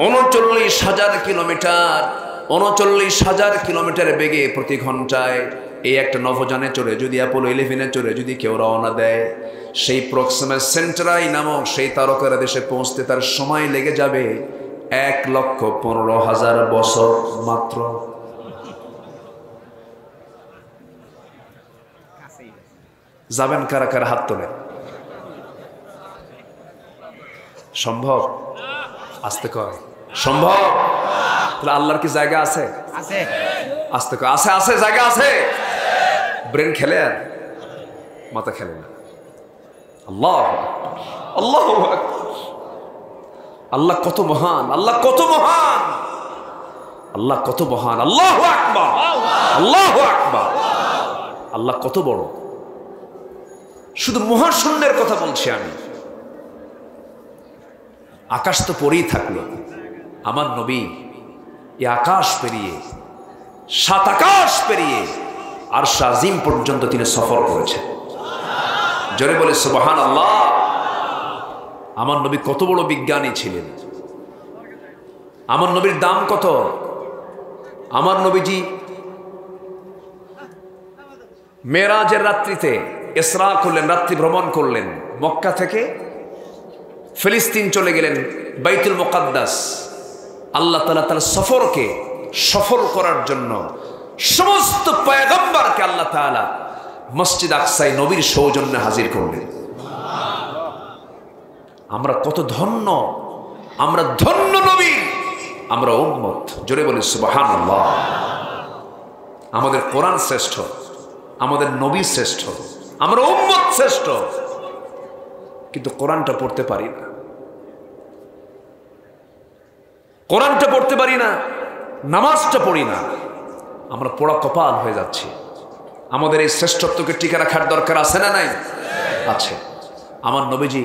39,000 কিলোমিটার। 39,000 কিলোমিটার বেগে প্রতি ঘন্টায় এই একটা নভোযানে চড়ে যদি অ্যাপোলো 11-এ চড়ে যদি কেউ রওনা দেয়, সেই প্রক্সিমা সেন্ট্রাই নামক সেই তারকার দেশে পৌঁছতে তার সময় লেগে যাবে 1,15,000 বছর মাত্র। যাবেন কারা কারা? হাত তোলেন। সম্ভব? আসতে কয় সম্ভব? তাহলে আল্লাহর কি জায়গা আছে? আসতে কয় আছে, আছে, জায়গা আছে। ব্রেন খেলে আর মাথা খেলে না। আল্লাহ আল্লাহ আল্লাহ কত মহান, আল্লাহ কত মহান, আল্লাহ কত মহান। আল্লাহু আকবার, আল্লাহু আকবার। আল্লাহ কত বড়। শুধু মহাশূন্যের কথা বলছি আমি। আকাশ তো পরেই থাকলো, আমার নবী এই আকাশ পেরিয়ে, 7 আকাশ পেরিয়ে আরশ আজিম পর্যন্ত তিনি সফর করেছেন। জোরে বলে সুবহানাল্লাহ। আমার নবী কত বড় বিজ্ঞানী ছিলেন। আমার নবীর দাম কত। আমার নবীজি মেরাজের রাত্রিতে ইসরা করলেন, রাত্রি ভ্রমণ করলেন। মক্কা থেকে ফিলিস্তিন চলে গেলেন, বাইতুল মুকাদ্দাস। আল্লাহ তাআলা তার সফরকে সফল করার জন্য সমস্ত পয়গম্বরকে আল্লাহ তাআলা মসজিদ আকসায় নবীর সৌজন্যে হাজির করলেন। আমরা কত ধন্য, আমরা ধন্য নবী, আমরা উম্মত। জোরে বলি সুবহানাল্লাহ। আমাদের কোরআন শ্রেষ্ঠ, আমাদের নবী শ্রেষ্ঠ, আমরা উম্মত শ্রেষ্ঠ, কিন্তু কোরআনটা পড়তে পারি না। কোরআনটা পড়তে পারি না, নামাজটা পড়ি না। আমরা পোড়া কপাল হয়ে যাচ্ছি। আমাদের এই শ্রেষ্ঠত্বকে টিকে রাখার দরকার আছে না নাই? আছে। আমার নবীজি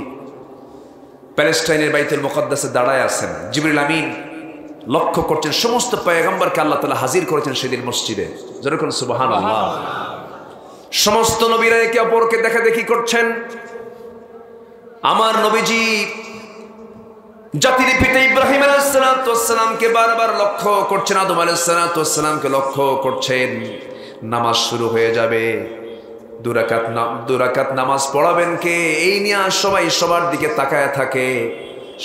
প্যালেস্টাইনের বাইতুল মুকাদ্দাসে দাঁড়ায় আছেন। জিবরিল আমিন লক্ষ্য করছেন সমস্ত পয়গম্বরকে আল্লাহ তাআলা হাজির করেছেন সেদিন মসজিদে। যেরকম সুবহানাল্লাহ। সমস্ত নবীরা একে অপরকে দেখাদেখি করছেন। আমার নবীজি জাতির পিতা ইব্রাহিম আলাইহিসসালামকে বারবার লক্ষ্য করছেন, আদম আলাইহিসসালামকে লক্ষ্য করছেন। নামাজ শুরু হয়ে যাবে, 2 রাকাত নামাজ পড়াবেন কে, এই নিয়ে সবাই সবার দিকে তাকায় থাকে।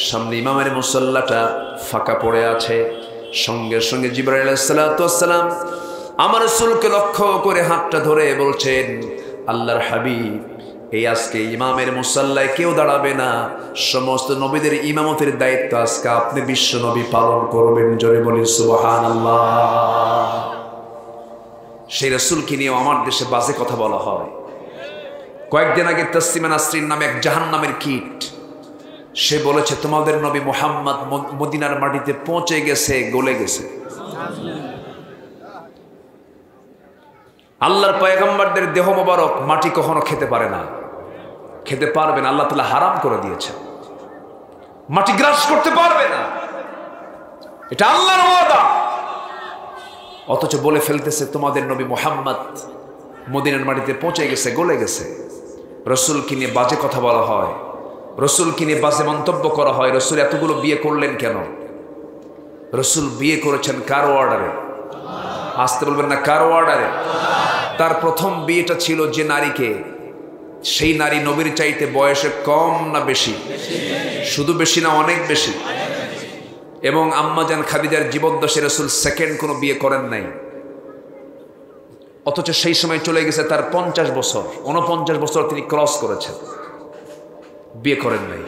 সামনে ইমামের মুসল্লাটা ফাঁকা পড়ে আছে। সঙ্গে সঙ্গে জিবরাইল আলাইহিসসালাম আমার রাসূলকে লক্ষ্য করে হাতটা ধরে বলছেন, আল্লাহর হাবিব, এই আজকে ইমামের মুসল্লায় কেউ দাঁড়াবে না, সমস্ত নবীদের ইমামতের দায়িত্ব আজকে আপনি বিশ্ব নবী পালন করবেন। জোরে বলি সুবহানাল্লাহ। সেই রাসূলকে নিয়ে আমার দেশে বাজে কথা বলা হয়। কয়েকদিন আগে তাসলিমা নাসরিন নামে এক জাহান্নামের কীট, সে বলেছে তোমাদের নবী মুহাম্মদ মদিনার মাটিতে পৌঁছে গেছে, গলে গেছে। আল্লাহর পয়গম্বরদের দেহ মোবারক মাটি কখনো খেতে পারে না, খেতে পারবে না। আল্লাহ তাআলা হারাম করে দিয়েছে, মাটি গ্রাস করতে পারবে না, এটা আল্লাহর ওয়াদা। অথচ বলে ফেলতেছে তোমাদের নবী মুহাম্মদ মদিনার মাটিতে পৌঁছে গেছে, গলে গেছে। রাসূলকে নিয়ে বাজে কথা বলা হয়, রাসূলকে নিয়ে বাজে মন্তব্য করা হয়। রাসূল এতগুলো বিয়ে করলেন কেন? রাসূল বিয়ে করেছেন কার অর্ডারে? আসতে বলবেন না, কার অর্ডারে? তার প্রথম বিয়েটা ছিল যে নারীকে সেই নারী নবীর চাইতে বয়সে কম না বেশি? শুধু বেশি না, অনেক বেশি। এবং আম্মাজান খাদিজার জীবদ্দশায় রাসূল সেকেন্ড কোনো বিয়ে করেন নাই, অথচ সেই সময় চলে গেছে তার 50 বছর, 49 বছর তিনি ক্রস করেছেন, বিয়ে করেন নাই।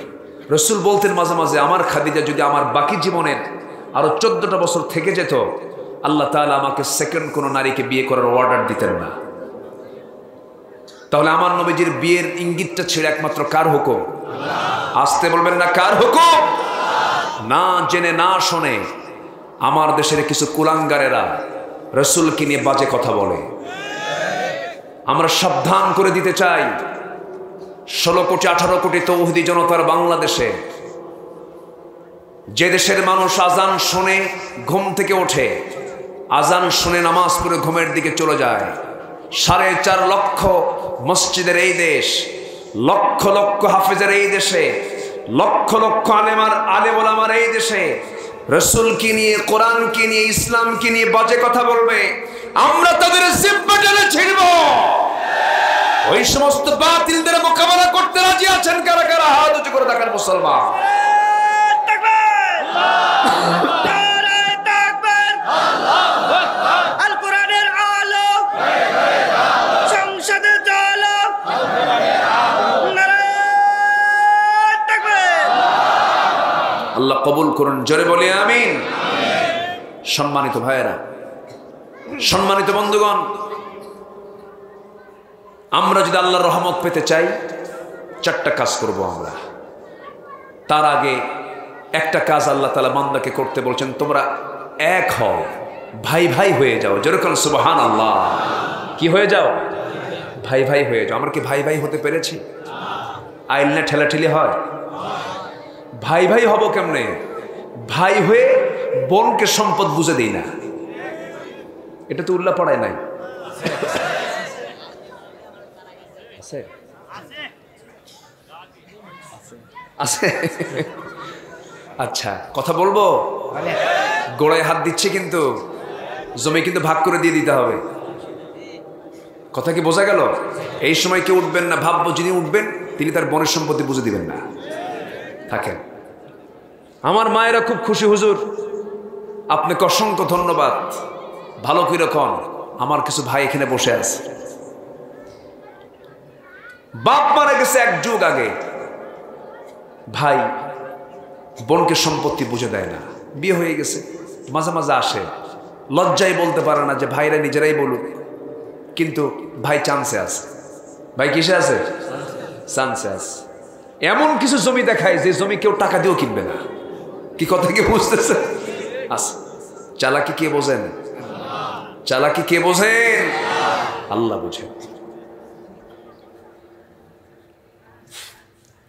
রাসূল বলতেন মাঝে মাঝে, আমার খাদিজা যদি আমার বাকি জীবনের আরো 14টা বছর থেকে যেত, আল্লাহ তাআলা আমাকে সেকেন্ড কোনো নারীকে বিয়ে করার অর্ডার দিতেন না। তাহলে আমার নবীজির বিয়ের ইঙ্গিতটা ছিল একমাত্র কার হুকুম? আসতে বলবেন না, কার হুকুম? না জেনে না শোনে আমার দেশের কিছু কুলাঙ্গারেরা রাসূলকে নিয়ে বাজে কথা বলে। আমরা সাবধান করে দিতে চাই, 16 কোটি 18 কোটি তৌহিদি জনতার বাংলাদেশে, যে দেশের মানুষ আজান শুনে ঘুম থেকে ওঠে, আজান শুনে নামাজ পড়ে ঘুমের দিকে চলে যায়, 4.5 লক্ষ মসজিদের এই দেশ, লক্ষ লক্ষ হাফেজের এই দেশে, লক্ষ লক্ষ আলেম ওলামার এই দেশে রাসূলকে নিয়ে, কোরআনকে নিয়ে, ইসলামকে নিয়ে বাজে কথা বলবে, আমরা তাদের জিহ্বা টেনে ছিঁড়ব। ওই সমস্ত বাতিলদের মোকাবেলা করতে রাজি আছেন কারা কারা? হাত উঁচু করে দেখান মুসলমান। আল্লাহ কবুল করুন, জোরে বলি আমিন। সম্মানিত ভাইয়েরা, সম্মানিত বন্ধুগণ, আমরা যদি আল্লাহর রহমত পেতে চাই 4টা কাজ করব আমরা। তার আগে একটা কাজ আল্লাহ তাআলা বান্দাকে করতে বলছেন, তোমরা এক হও, ভাই ভাই হয়ে যাও। যেরকম সুবহানাল্লাহ, কি হয়ে যাও? ভাই ভাই হয়ে যাও। আমরা কি ভাই ভাই হতে পেরেছি? আইলনা ঠেলাঠেলি হয়? ভাই ভাই হব কেমনে? ভাই হয়ে বোনকে সম্পদ বুঝে দেই না, এটা তো উল্লাহ পড়ায় নাই। আছে আছে আচ্ছা, কথা বলবো? গোড়ায় হাত দিচ্ছে কিন্তু জমি কিন্তু ভাগ করে দিয়ে দিতে হবে। কথা কি বোঝা গেল? এই সময় কেউ উঠবেন না, ভাববো যিনি উঠবেন তিনি তার বোনের সম্পত্তি বুঝে দিবেন না। থাকেন। আমার মায়েরা খুব খুশি, হুজুর আপনাকে অসংখ্য ধন্যবাদ, ভালো কিরকম? আমার কিছু ভাই এখানে বসে আছে, বাপ মারা গেছে 1 যুগ আগে, ভাই বোনকে সম্পত্তি বুঝে দেয় না, বিয়ে হয়ে গেছে, মাঝে মাঝে আসে, লজ্জায় বলতে পারে না যে ভাইরা নিজেরাই বলুক, কিন্তু ভাই চান্সে আছে। ভাই কিসে আছে? চান্সে আছে। এমন কিছু জমি দেখায় যে জমি কেউ টাকা দিয়েও কিনবে না। কি কথা কি বুঝতেছে? আচ্ছা, চালাকি কে বোঝেন? চালাকি কে বোঝেন? আল্লাহ বোঝেন।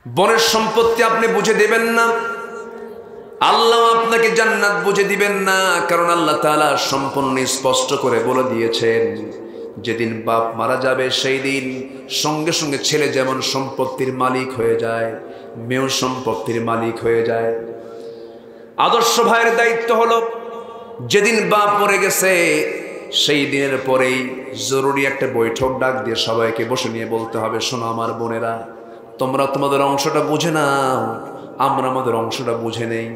বোনের সম্পত্তি আপনি বুঝে দেবেন না, আল্লাহ আপনাকে জান্নাত বুঝে দিবেন না। কারণ আল্লাহ তাআলা সম্পূর্ণ স্পষ্ট করে বলে দিয়েছেন, যেদিন বাপ মারা যাবে সেই দিন সঙ্গে সঙ্গে ছেলে যেমন সম্পত্তির মালিক হয়ে যায়, মেয়েও সম্পত্তির মালিক হয়ে যায়। আদর্শ ভাইয়ের দায়িত্ব হলো, যেদিন বাপ মরে গেছে সেই দিনের পরেই জরুরি একটা বৈঠক ডাক দিয়ে সবাইকে বসে নিয়ে বলতে হবে, শোনো আমার বোনেরা, তোমরা তোমাদের অংশটা বুঝে নাও, আমরা আমাদের অংশটা বুঝে নেই।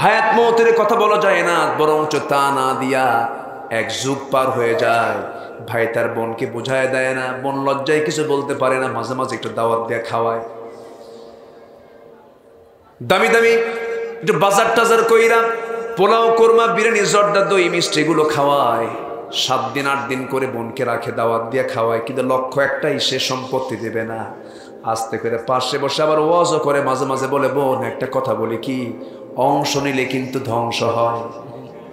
হায়াত মওতের কথা বলা যায় না, বরঞ্চ তা না দিয়া 1 যুগ পার হয়ে যায়, ভাই তার বোনকে বোঝায় দেয় না, বোন লজ্জায় কিছু বলতে পারে না, মাঝে মাঝে একটু দাওয়াত দিয়ে খাওয়ায়, দামি দামি একটু বাজার টাজার কইরা পোলাও, কোরমা, বিরিয়ানি, জর্দা, দই, মিষ্টি এগুলো খাওয়ায়, 7 দিন 8 দিন করে বোনকে রাখে, দাওয়াত দিয়ে খাওয়ায়, কিন্তু লক্ষ্য একটাই, সে সম্পত্তি দেবে না। আস্তে করে পাশে বসে আবার ওয়াজও করে, মাঝে মাঝে বলে, বোন একটা কথা বলি কি, অংশ নিলে কিন্তু ধ্বংস হয়।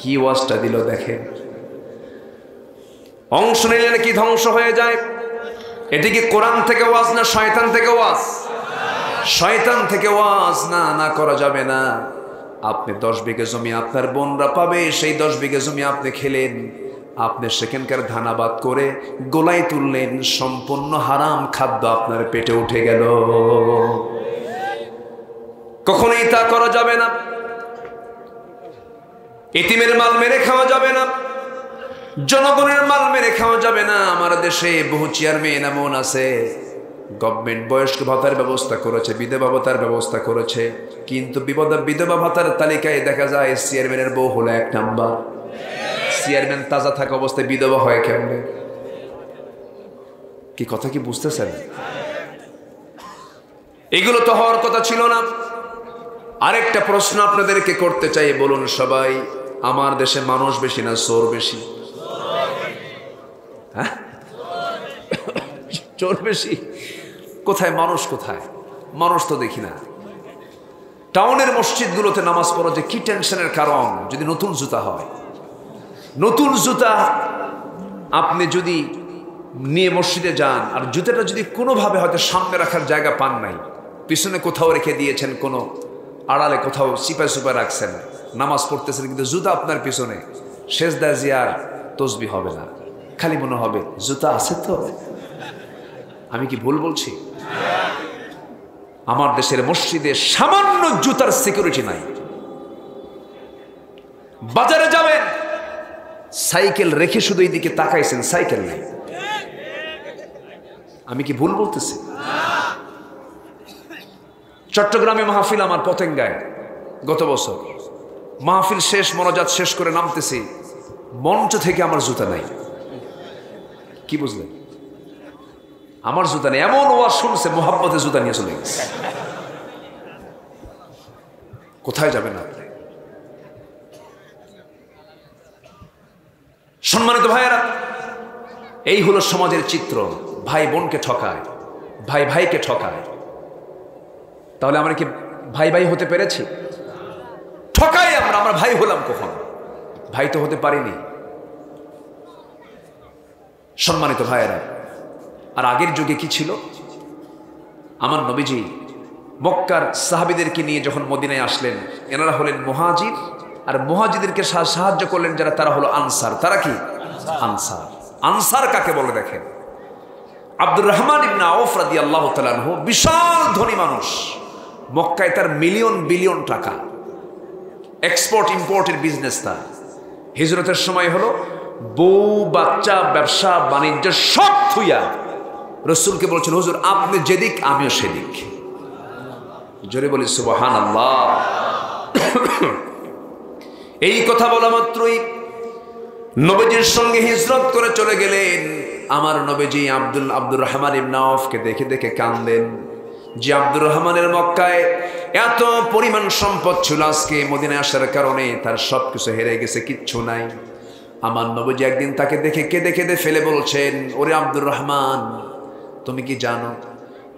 কি ওয়াজটা দিল দেখেন, অংশ নিলে নাকি ধ্বংস হয়ে যায়। এটি কি কোরআন থেকে ওয়াজ না শয়তান থেকে ওয়াজ? শয়তান থেকে ওয়াজ। না, না করা যাবে না। আপনি 10 বিঘা জমি আপনার বোনরা পাবে, সেই 10 বিঘা জমি আপনি খেলেন, আপনি সেখানকার ধানাবাদ করে গোলায় তুললেন, সম্পূর্ণ হারাম খাদ্য আপনার পেটে উঠে গেল। কখনোই তা করা যাবে না। এতিমের মাল মেরে খাওয়া যাবে না, জনগণের মাল মেরে খাওয়া যাবে না। আমার দেশে বহু চেয়ারম্যান এমন আছে, গভর্নমেন্ট বয়স্ক ভাতার ব্যবস্থা করেছে, বিধবা ভাতার ব্যবস্থা করেছে, কিন্তু বিধবা ভাতার তালিকায় দেখা যায় চেয়ারম্যানের বউ হলো 1 নাম্বার। চেয়ারম্যান তাজা থাকা অবস্থায় বিধবা হয় কেমনে? কি কথা কি বুঝতেছেন? এগুলো তো হওয়ার কথা ছিল না। আরেকটা প্রশ্ন আপনাদেরকে করতে চাই, বলুন সবাই, আমার দেশে মানুষ বেশি না চোর বেশি? হ্যাঁ, চোর বেশি। কোথায় মানুষ? কোথায় মানুষ তো দেখি না। টাউনের মসজিদগুলোতে নামাজ পড়া যে কি টেনশনের কারণ, যদি নতুন জুতা হয়, নতুন জুতা আপনি যদি নিয়ে মসজিদে যান, আর জুতাটা যদি কোনোভাবে হয়তো সামনে রাখার জায়গা পান নাই, পিছনে কোথাও রেখে দিয়েছেন, কোনো আড়ালে কোথাও চিপায় সুপায় রাখছেন, নামাজ পড়তেছেন, কিন্তু জুতা আপনার পিছনে, সেজদা জিয়ার তসবি হবে না, খালি মনে হবে জুতা আছে তো। আমি কি ভুল বলছি? আমার দেশের মসজিদে সামান্য জুতার সিকিউরিটি নাই। বাজারে যাবেন, সাইকেল রেখে শুধু এই দিকে তাকাইছেন, সাইকেল নাই। আমি কি ভুল বলতেছি? চট্টগ্রামে মাহফিল আমার পতেঙ্গায় গত বছর, মাহফিল শেষ, মোনাজাত শেষ করে নামতেছি, মঞ্চ থেকে আমার জুতা নাই। কি বুঝলেন? আমার জুতা নেই। এমন ওয়াজ শুনছে, মোহাব্বতে জুতা নিয়ে চলে গেছে। কোথায় যাবেন আপনি? সম্মানিত ভাইয়েরা, এই হলো সমাজের চিত্র। ভাই বোনকে ঠকায়, ভাই ভাইকে ঠকায়। তাহলে আমরা কি ভাই ভাই হতে পেরেছি? ঠকাই আমরা ভাই হলাম কখন? ভাই তো হতে পারিনি। সম্মানিত ভাইয়েরা, আর আগের যুগে কি ছিল? আমার নবীজি মক্কার সাহাবীদেরকে নিয়ে যখন মদিনায় আসলেন, এনারা হলেন মুহাজির, আর মুহাজিরদেরকে সাহায্য করলেন যারা, তারা হলো আনসার। তারা কি? আনসার। আনসার কাকে বলে দেখেন? আব্দুর রহমান ইবনে আউফ রাদিয়াল্লাহু তাআলা আনহু বিশাল ধনী মানুষ। মক্কায় তার মিলিয়ন বিলিয়ন টাকা, এক্সপোর্ট ইম্পোর্টের বিজনেস তার। হিজরতের সময় হলো বউ বাচ্চা ব্যবসা বাণিজ্য সব থুইয়া রাসূলকে বলছেন, হুজুর আপনি যেদিক আমিও সেদিক। জোরে বলি সুবহানাল্লাহ। এই কথা বলা মাত্রই নবীজির সঙ্গে হিজরত করে চলে গেলেন। আমার নবীজি আব্দুর রহমান ইবনে আউফকে দেখে দেখে কাঁদেন যে আব্দুর রহমানের মক্কায় এত পরিমাণ সম্পদ ছিল, আজকে মদিনায় আসার কারণে তার সবকিছু হেরে গেছে, কিচ্ছু নাই। আমার নবীজি একদিন তাকে দেখে কেঁদে কেঁদে ফেলে বলছেন, ওরে আব্দুর রহমান, তুমি কি জানো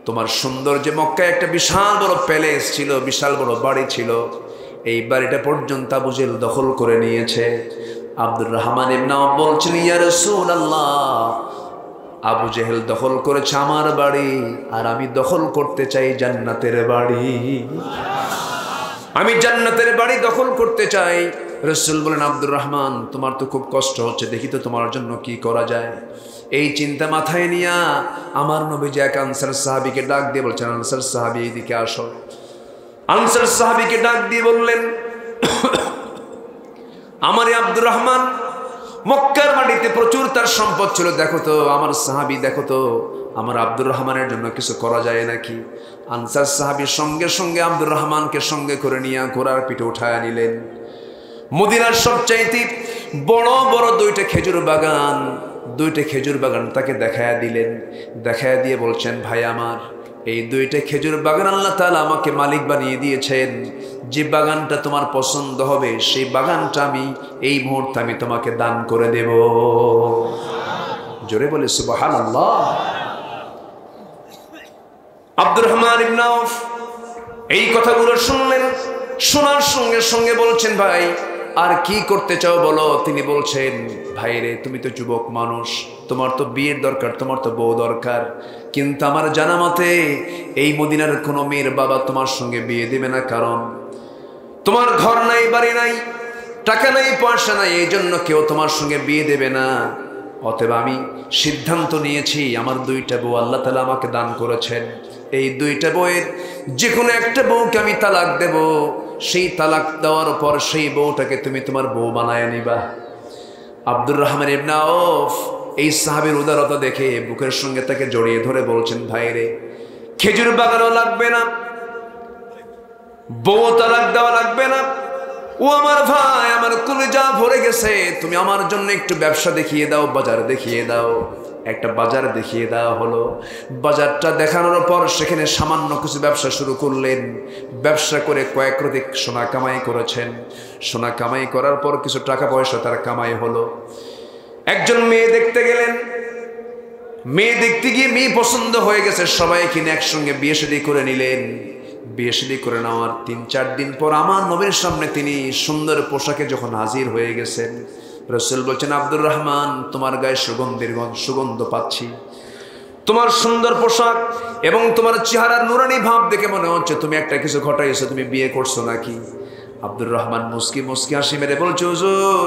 তোমার সুন্দর যে মক্কায় একটা বিশাল বড় প্যালেস ছিল, বিশাল বড় বাড়ি ছিল, এই বাড়িটা পর্যন্ত আবু জেহেল দখল করে নিয়েছে। আব্দুর রহমান ইবনে আউফ বলছেন, ইয়া রাসূলুল্লাহ, আবু জেহেল দখল করেছে আমার বাড়ি, আর আমি দখল করতে চাই জান্নাতের বাড়ি। আমি জান্নাতের বাড়ি দখল করতে চাই। রাসূল বলেন, আব্দুর রহমান তোমার তো খুব কষ্ট হচ্ছে, দেখি তো তোমার জন্য কি করা যায়। এই চিন্তা মাথায় নিয়ে আমার নবীজি এক আনসার সাহাবীকে ডাক দিয়ে বলছেন, আনসার সাহাবী এইদিকে আসো। আনসার সাহাবীকে ডাক দিয়ে বললেন, আমার আব্দুর রহমান মক্কার মাটিতে প্রচুর তার সম্পদ ছিল, দেখো তো আমার সাহাবী, দেখো তো আমার আব্দুর রহমানের জন্য কিছু করা যায় নাকি। আনসার সাহাবী সঙ্গে সঙ্গে আব্দুর রহমানকে সঙ্গে করে নিয়ে ঘোড়ার পিঠে উঠায় নিলেন। মদিনার সবচাইতে বড় বড় দুইটা খেজুর বাগান তাকে দেখায়া দিলেন। দেখায়া দিয়ে বলছেন, ভাই আমার, এই দুইটা খেজুর বাগান আল্লাহ তাআলা আমাকে মালিক বানিয়ে দিয়েছেন। যে বাগানটা তোমার পছন্দ হবে সেই বাগানটা আমি এই মুহূর্তে আমি তোমাকে দান করে দেব। জোরে বলে সুবহানাল্লাহ। আব্দুর রহমান ইবনে আউফ এই কথাগুলো শুনলেন, শোনার সঙ্গে সঙ্গে বলছেন, ভাই আর কি করতে চাও বলো। তিনি বলছেন, ভাই রে, তুমি তো যুবক মানুষ, তোমার তো বিয়ের দরকার, তোমার তো বউ দরকার, কিন্তু আমার জানা মতে এই মদিনার কোনো মেয়ের বাবা তোমার সঙ্গে বিয়ে দেবে না, কারণ তোমার ঘর নাই, বাড়ি নাই, টাকা নাই, পয়সা নাই, এই জন্য কেউ তোমার সঙ্গে বিয়ে দেবে না। অতএব আমি সিদ্ধান্ত নিয়েছি, আমার দুইটা বউ আল্লাহ তাআলা আমাকে দান করেছেন, এই দুইটা বউয়ের যে কোনো একটা বউকে আমি তালাক দেব। সেই তালাক দেওয়ার পর সেই বউটাকে তুমি তোমার বউ বানায় নিবা। আব্দুর রহমান ইবনে আউফ এই সাহাবীর উদারতা দেখে বুকের সঙ্গে তাকে জড়িয়ে ধরে বলছেন, ভাই রে, খেজুর বাগানও লাগবে না, বউ তালাক দেওয়া লাগবে না, ও আমার ভাই, আমার কলিজা ভরে গেছে, তুমি আমার জন্য একটু ব্যবসা দেখিয়ে দাও, বাজার দেখিয়ে দাও। একটা বাজার দেখিয়ে দেওয়া হলো। বাজারটা দেখানোর পর সেখানে সামান্য কিছু ব্যবসা শুরু করলেন। ব্যবসা করে কয়েক অধিক সোনা কামাই করেছেন। সোনা কামাই করার পর কিছু টাকা পয়সা তার কামাই হলো। একজন মেয়ে দেখতে গেলেন। মেয়ে দেখতে গিয়ে মেয়ে পছন্দ হয়ে গেছে, সবাই কিনে একসঙ্গে বিয়ে শাদী করে নিলেন। বিয়ে শাদী করে নেওয়ার ৩-৪ দিন পর আমার নবীর সামনে তিনি সুন্দর পোশাকে যখন হাজির হয়ে গেছেন, রাসূল বলছেন, আব্দুর রহমান, তোমার গায়ে সুগন্ধ পাচ্ছি, তোমার সুন্দর পোশাক এবং তোমার চেহারার নুরানি ভাব দেখে মনে হচ্ছে তুমি একটা কিছু ঘটাইছো, তুমি বিয়ে করছো নাকি? আব্দুর রহমান মুস্কি মুস্কি হাসি মেরে বলছে, হুজুর,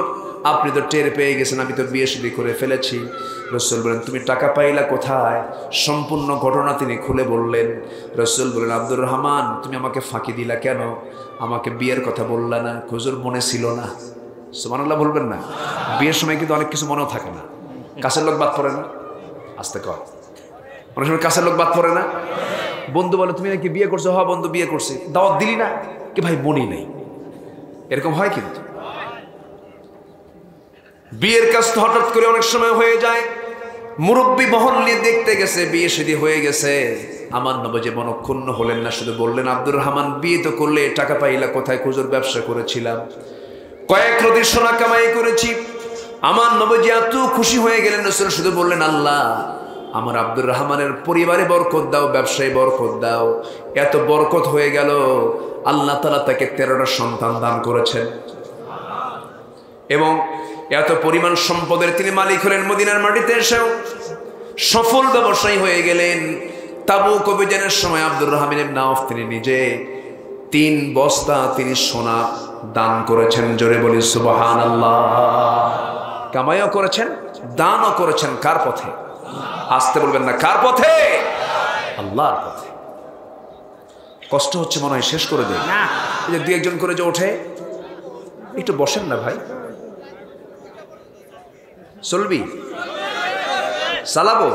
আপনি তো টের পেয়ে গেছেন আমি তো বিয়ে শাদী করে ফেলেছি। রাসূল বলেন, তুমি টাকা পাইলা কোথায়? সম্পূর্ণ ঘটনা তিনি খুলে বললেন। রাসূল বলেন, আব্দুর রহমান, তুমি আমাকে ফাঁকি দিলা কেন? আমাকে বিয়ের কথা বললা না? হুজুর, মনে ছিল না। সুবহানাল্লাহ বলবেন না? বিয়ের সময় কিন্তু অনেক কিছু মনেও থাকে না। কাছের লোক বাদ পড়ে না? আস্তে কর। অনেক সময় কাছের লোক বাদ পড়ে না। বন্ধু বলে, তুমি নাকি বিয়ে করছো? হ্যাঁ বন্ধু, বিয়ে করছি। দাওয়াত দিলি না? কি ভাই, মনেই নেই। এরকম হয় কিন্তু। বিয়ের কাজ তো হঠাৎ করে অনেক সময় হয়ে যায়। মুরব্বী মহল নিয়ে দেখতে গেছে, বিয়ে শাদী হয়ে গেছে। আমার নবী মনক্ষুণ্ণ হলেন না, শুধু বললেন, আব্দুর রহমান, বিয়ে তো করলে, টাকা পাইলা কোথায়? হুজুর, ব্যবসা করেছিলাম, কয়েক রতি সোনা কামাই করেছি। আমার নবী এত খুশি হয়ে গেলেন, রাসূল শুধু বললেন, আল্লাহ, আমার আব্দুর রহমানের পরিবারে বরকত দাও, ব্যবসায় বরকত দাও। এত বরকত হয়ে গেল, আল্লাহ তাআলা তাকে 13টা সন্তান দান করেছেন এবং এত পরিমাণ সম্পদের তিনি মালিক হলেন। মদিনার মাটিতে এসেও সফল ব্যবসায়ী হয়ে গেলেন। তাবুক অভিযানের সময় আব্দুর রহমান ইবনে আওফ তিনি নিজে 3 বস্তা তিনি সোনা দান করেছেন। জোরে বলি সুবহানাল্লাহ। কামাইও করেছেন, দানও করেছেন। কার পথে? আসতে বলবেন না, কার পথে? আল্লাহর পথে। কষ্ট হচ্ছে মনে হয়, শেষ করে দেয় না। এই যে 2-1 করে যে ওঠে, একটু বসেন না ভাই। চলবি? চালাবো?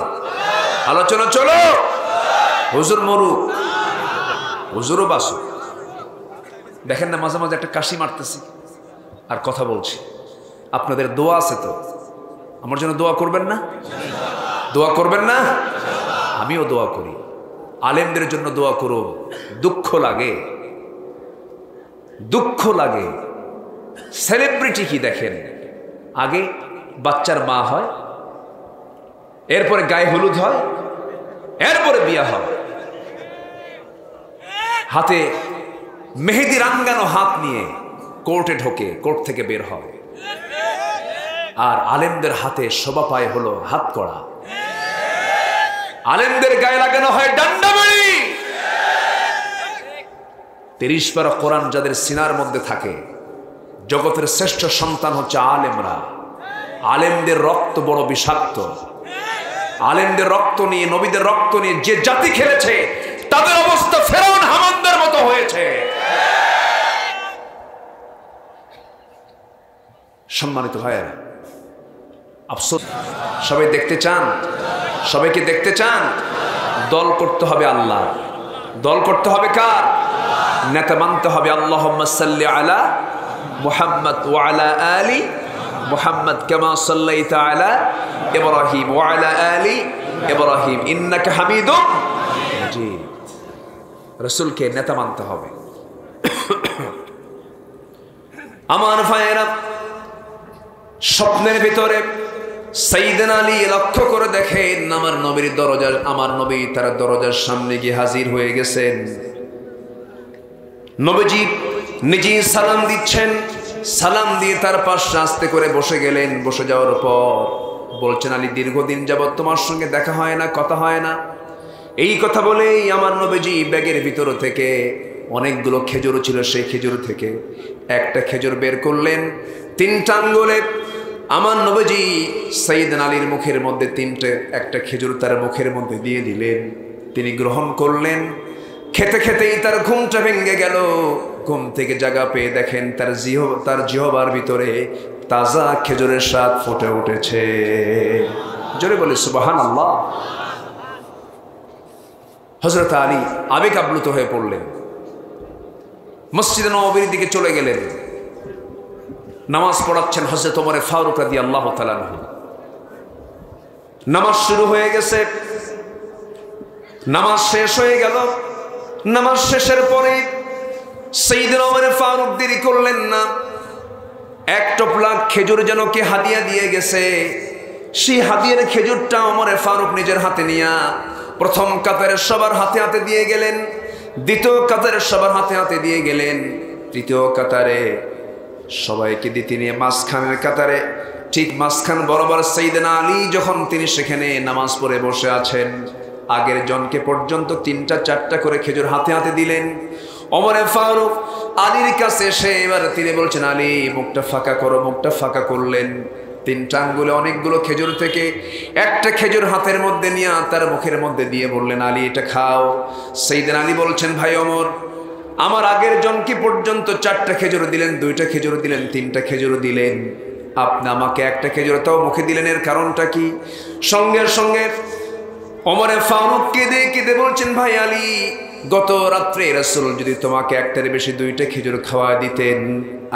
আলোচনা চলো। হুজুর মরুক, হুজুরও বাসু। দেখেন না, মাঝে মাঝে একটা কাশি মারতেছি আর কথা বলছি। আপনাদের দোয়া আছে তো? আমার জন্য দোয়া করবেন না? দোয়া করবেন না? আমিও দোয়া করি। আলেমদের জন্য দোয়া করো। দুঃখ লাগে, দুঃখ লাগে। সেলিব্রিটি কি দেখেন, আগে বাচ্চার মা হয়, এরপরে গায়ে হলুদ হয়, এরপরে বিয়া হয়, হাতে মেহেদি রাঙ্গানো হাত নিয়ে কোর্টে ঢোকে, কোর্ট থেকে বের হয়। আর আলেমদের হাতে শোভা পায় হলো হাত কড়া। আলেমদের গায়ে লাগানো হয় ডান্ডা বাড়ি। 30 পারা কোরআন যাদের সিনার মধ্যে থাকে, জগতের শ্রেষ্ঠ সন্তান হচ্ছে আলেমরা। আলেমদের রক্ত বড় বিষাক্ত। আলেমদের রক্ত নিয়ে, নবীদের রক্ত নিয়ে যে জাতি খেলেছে, তাদের অবস্থা ফেরাউন হামানদের মতো হয়েছে। সম্মানিত ভাইয়েরা, আফসোস, সবাই দেখতে চান? সবাইকে দেখতে চান? দল করতে হবে আল্লাহ। দল করতে হবে কার? নেতা মানতে হবে আল্লাহুম্মা সাল্লি আলা মুহাম্মদ ওয়া আলা আলি মুহাম্মদ কামা সাল্লাইতা আলা ইব্রাহিম ওয়া আলা আলি ইব্রাহিম ইন্নাকা হামিদুম মাজিদ। রাসূলকে নেতা মানতে হবে। আমার ভাইয়েরা, স্বপ্নের ভিতরে সাইয়েদনা আলী লক্ষ্য করে দেখেন, আমার নবীর দরজার, আমার নবী তার দরজার সামনে গিয়ে হাজির হয়ে গেছেন। নবীজি নিজেই সালাম দিচ্ছেন। সালাম দিয়ে তার পাশে আস্তে করে বসে গেলেন। বসে যাওয়ার পর বলছেন, আলী, দীর্ঘদিন যাবৎ তোমার সঙ্গে দেখা হয় না, কথা হয় না। এই কথা বলেই আমার নবীজি ব্যাগের ভিতর থেকে অনেকগুলো খেজুর ছিল, সেই খেজুর থেকে একটা খেজুর বের করলেন। 3টা আঙ্গুলে আমার নবীজি সাইয়েদনা আলীর মুখের মধ্যে একটা খেজুর তার মুখের মধ্যে দিয়ে দিলেন। তিনি গ্রহণ করলেন। খেতে খেতেই তার ঘুমটা ভেঙে গেল। ঘুম থেকে জাগা পেয়ে দেখেন তার জিহবার ভিতরে তাজা খেজুরের স্বাদ ফুটে উঠেছে। জোরে বলে সুবহানাল্লাহ। হযরত আলী আবেগ আপ্লুত হয়ে পড়লেন, মসজিদে নববীর দিকে চলে গেলেন। নামাজ পড়াচ্ছেন হযরত ওমর ফারুক রাদিয়াল্লাহু তাআলা আনহু। নামাজ শুরু হয়ে গেছে, নামাজ শেষ হয়ে গেল। নামাজ শেষের পরে সাইয়েদনা ওমর ফারুক দেরি করলেন না। এক টপলা খেজুর যেন কে হাদিয়া দিয়ে গেছে, সেই হাদিয়ার খেজুরটা ওমর ফারুক নিজের হাতে নিয়া প্রথম কাতারের সবার হাতে হাতে দিয়ে গেলেন, দ্বিতীয় কাতারের সবার হাতে হাতে দিয়ে গেলেন, তৃতীয় কাতারে সবাইকে দিতে নিয়ে মাঝখানের কাতারে ঠিক মাঝখান বরাবর সাইয়েদনা আলী যখন তিনি সেখানে নামাজ পড়ে বসে আছেন, আগের জনকে পর্যন্ত 3টা 4টা করে খেজুর হাতে হাতে দিলেন। ওমর ফারুক আলীর কাছে এসে এবার তিনি বলছেন, আলী মুখটা ফাঁকা করো। মুখটা ফাঁকা করলেন। 3টা আঙ্গুলে অনেকগুলো খেজুর থেকে একটা খেজুর হাতের মধ্যে নিয়ে তার মুখের মধ্যে দিয়ে বললেন, আলী এটা খাও। সাইয়েদনা আলী বলছেন, ভাই ওমর, আমার আগের জনকে পর্যন্ত 4টা খেজুর দিলেন, 2টা খেজুর দিলেন, 3টা খেজুর দিলেন, আপনি আমাকে একটা খেজুর তাও মুখে দিলেন, এর কারণটা কি? সঙ্গে সঙ্গে ওমর ফারুক কেঁদে কেঁদে বলছেন, ভাই আলী, গত রাত্রে রাসূল যদি তোমাকে একটার বেশি 2টা খেজুর খাওয়া দিতেন,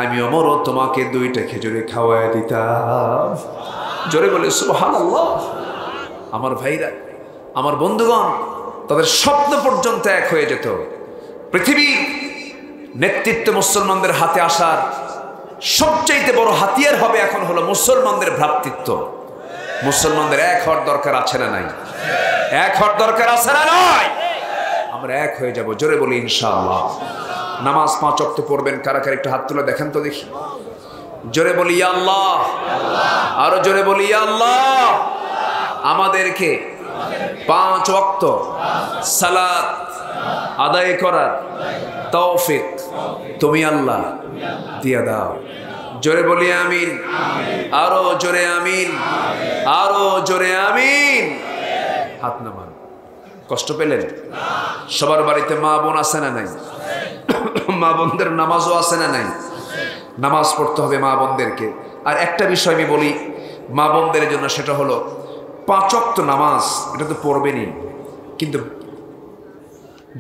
আমি ওমরও তোমাকে 2টা খেজুরে খাওয়া দিতাম। জোরে বলে সুবহানাল্লাহ। আমার ভাইরা, আমার বন্ধুগণ, তাদের স্বপ্ন পর্যন্ত এক হয়ে যেত। পৃথিবীর নেতৃত্ব মুসলমানদের হাতে আসার সবচাইতে বড় হাতিয়ার হবে এখন হলো মুসলমানদের ভ্রাতৃত্ব। মুসলমানদের এক হওয়ার দরকার আছে না নাই? এক হওয়ার দরকার আছে না নাই? আমরা এক হয়ে যাব, জোরে বলি ইনশাআল্লাহ। নামাজ 5 ওয়াক্ত পড়বেন, কারা কারা একটু হাত তুলে দেখেন তো দেখি। জোরে বলি ইয়া আল্লাহ, আরো জোরে বলি ইয়া আল্লাহ। আমাদেরকে 5 ওয়াক্ত সালাত আদায় করার তৌফিক তুমি আল্লাহ দিয়া দাও। জোরে বলি আমিন, আরো জোরে আমিন, আরো জোরে আমিন। হাত নামান। কষ্ট পেলেন? সবার বাড়িতে মা বোন আছে না নাই? মা বোনদের নামাজও আছে না নাই? নামাজ পড়তে হবে মা বোনদেরকে। আর একটা বিষয় আমি বলি মা বোনদের জন্য, সেটা হলো 5 ওয়াক্ত নামাজ এটা তো পড়বেনই, কিন্তু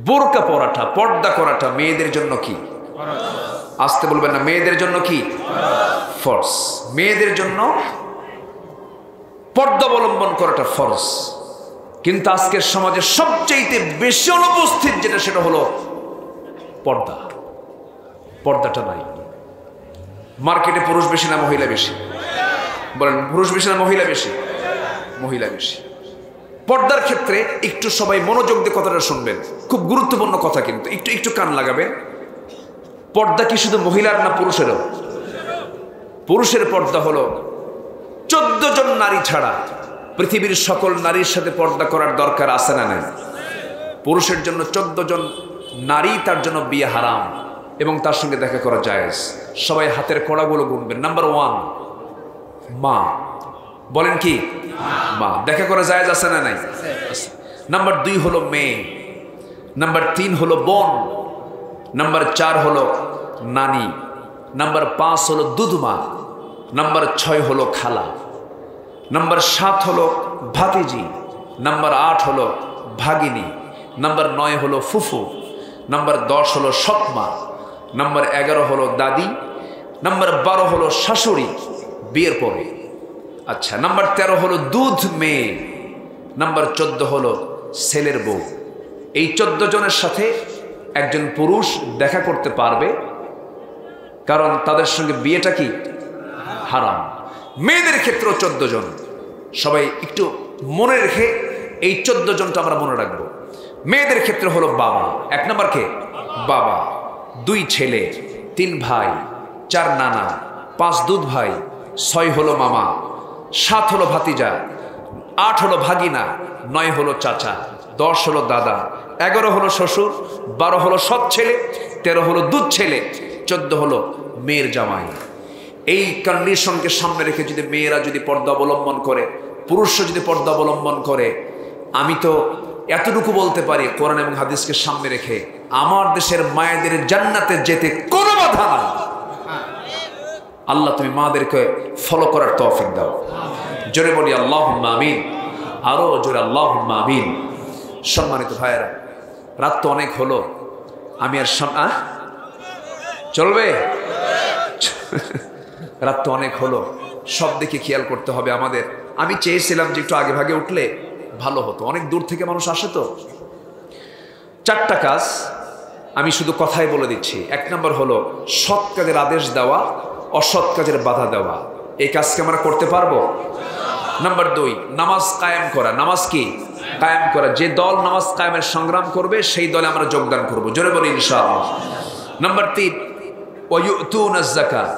বোরকা পরাটা, পর্দা করাটা মেয়েদের জন্য কি? আসতে বলবেন না, মেয়েদের জন্য কি? ফরজ। মেয়েদের জন্য পর্দা অবলম্বন করাটা ফরজ। কিন্তু আজকের সমাজে সবচেয়ে বেশি অনুপস্থিত যেটা, সেটা হলো পর্দা। পর্দাটা নাই। মার্কেটে পুরুষ বেশি না মহিলা বেশি? বলেন, পুরুষ বেশি না মহিলা বেশি? মহিলা বেশি। পর্দার ক্ষেত্রে একটু সবাই মনোযোগ দিয়ে কথাটা শুনবেন, খুব গুরুত্বপূর্ণ কথা, কিন্তু একটু একটু কান লাগাবেন। পর্দা কি শুধু মহিলার না পুরুষেরও? পুরুষের পর্দা হলো 14 জন নারী ছাড়া পৃথিবীর সকল নারীর সাথে পর্দা করার দরকার আছে না নাই? পুরুষের জন্য 14 জন নারী, তার জন্য বিয়ে হারাম এবং তার সঙ্গে দেখা করা জায়েজ। সবাই হাতের কড়াগুলো গুনবেন। নাম্বার 1 মা। বলেন কি? মা। দেখা করা জায়েজ আছে না নাই? নাম্বার 2 হলো মেয়ে। নাম্বার 3 হলো বোন। নাম্বার 4 হলো নানি। নাম্বার 5 হলো দুধমা। নাম্বার 6 হলো খালা। নাম্বার 7 হলো ভাতিজি। নাম্বার 8 হলো ভাগিনী। নাম্বার 9 হলো ফুফু। নাম্বার 10 হলো সৎমা। নাম্বার 11 হলো দাদি। নাম্বার 12 হলো শাশুড়ি বিয়ের পরে। আচ্ছা, নাম্বার 13 হলো দুধ মেয়ে। নাম্বার 14 হলো ছেলের বউ। এই 14 জনের সাথে একজন পুরুষ দেখা করতে পারবে, কারণ তাদের সঙ্গে বিয়েটা কি? হারাম। মেয়েদের ক্ষেত্রেও 14 জন। সবাই একটু মনে রেখে এই 14 জনটা আমরা মনে রাখবো। মেয়েদের ক্ষেত্রে হলো বাবা। 1 নম্বর কে? বাবা। 2 ছেলে, 3 ভাই, 4 নানা, 5 দুধ ভাই, 6 হলো মামা, 7 হলো ভাতিজা, 8 হলো ভাগিনা, 9 হলো চাচা, 10 হলো দাদা, 11 হলো শ্বশুর, 12 হলো সৎ ছেলে, 13 হলো দুধ ছেলে, 14 হলো মেয়ের জামাই। এই কন্ডিশনকে সামনে রেখে যদি মেয়েরা যদি পর্দা অবলম্বন করে, পুরুষরা যদি পর্দা অবলম্বন করে, আমি তো এতটুকু বলতে পারি, কোরআন এবং হাদিসকে সামনে রেখে আমার দেশের মায়েদের জান্নাতে যেতে কোনো বাধা নাই। আল্লাহ তুমি মাদেরকে ফলো করার তৌফিক দাও। জোরে বলি আল্লাহুম্মা আমিন, আরো জোরে আল্লাহুম্মা আমিন। সম্মানিত ভাইয়েরা, রাত তো অনেক হলো, আমি আর চলবে? রাত তো অনেক হলো, সব দিকে খেয়াল করতে হবে আমাদের। আমি চেয়েছিলাম যে একটু আগে ভাগে উঠলে ভালো হতো, অনেক দূর থেকে মানুষ আসে তো। 4টা কাজ আমি শুধু কথাই বলে দিচ্ছি। 1 নম্বর হলো সৎ কাজের আদেশ দেওয়া, অসৎ কাজের বাধা দেওয়া। এই কাজকে আমরা করতে পারবো? নাম্বার 2, নামাজ কায়েম করা। নামাজ কি? কায়েম করা। যে দল নামাজ কায়েমের সংগ্রাম করবে সেই দলে আমরা যোগদান করব, জোরে বলি ইনশাআল্লাহ। নাম্বার 3, ওয়ায়ুতুনাজ যাকাত।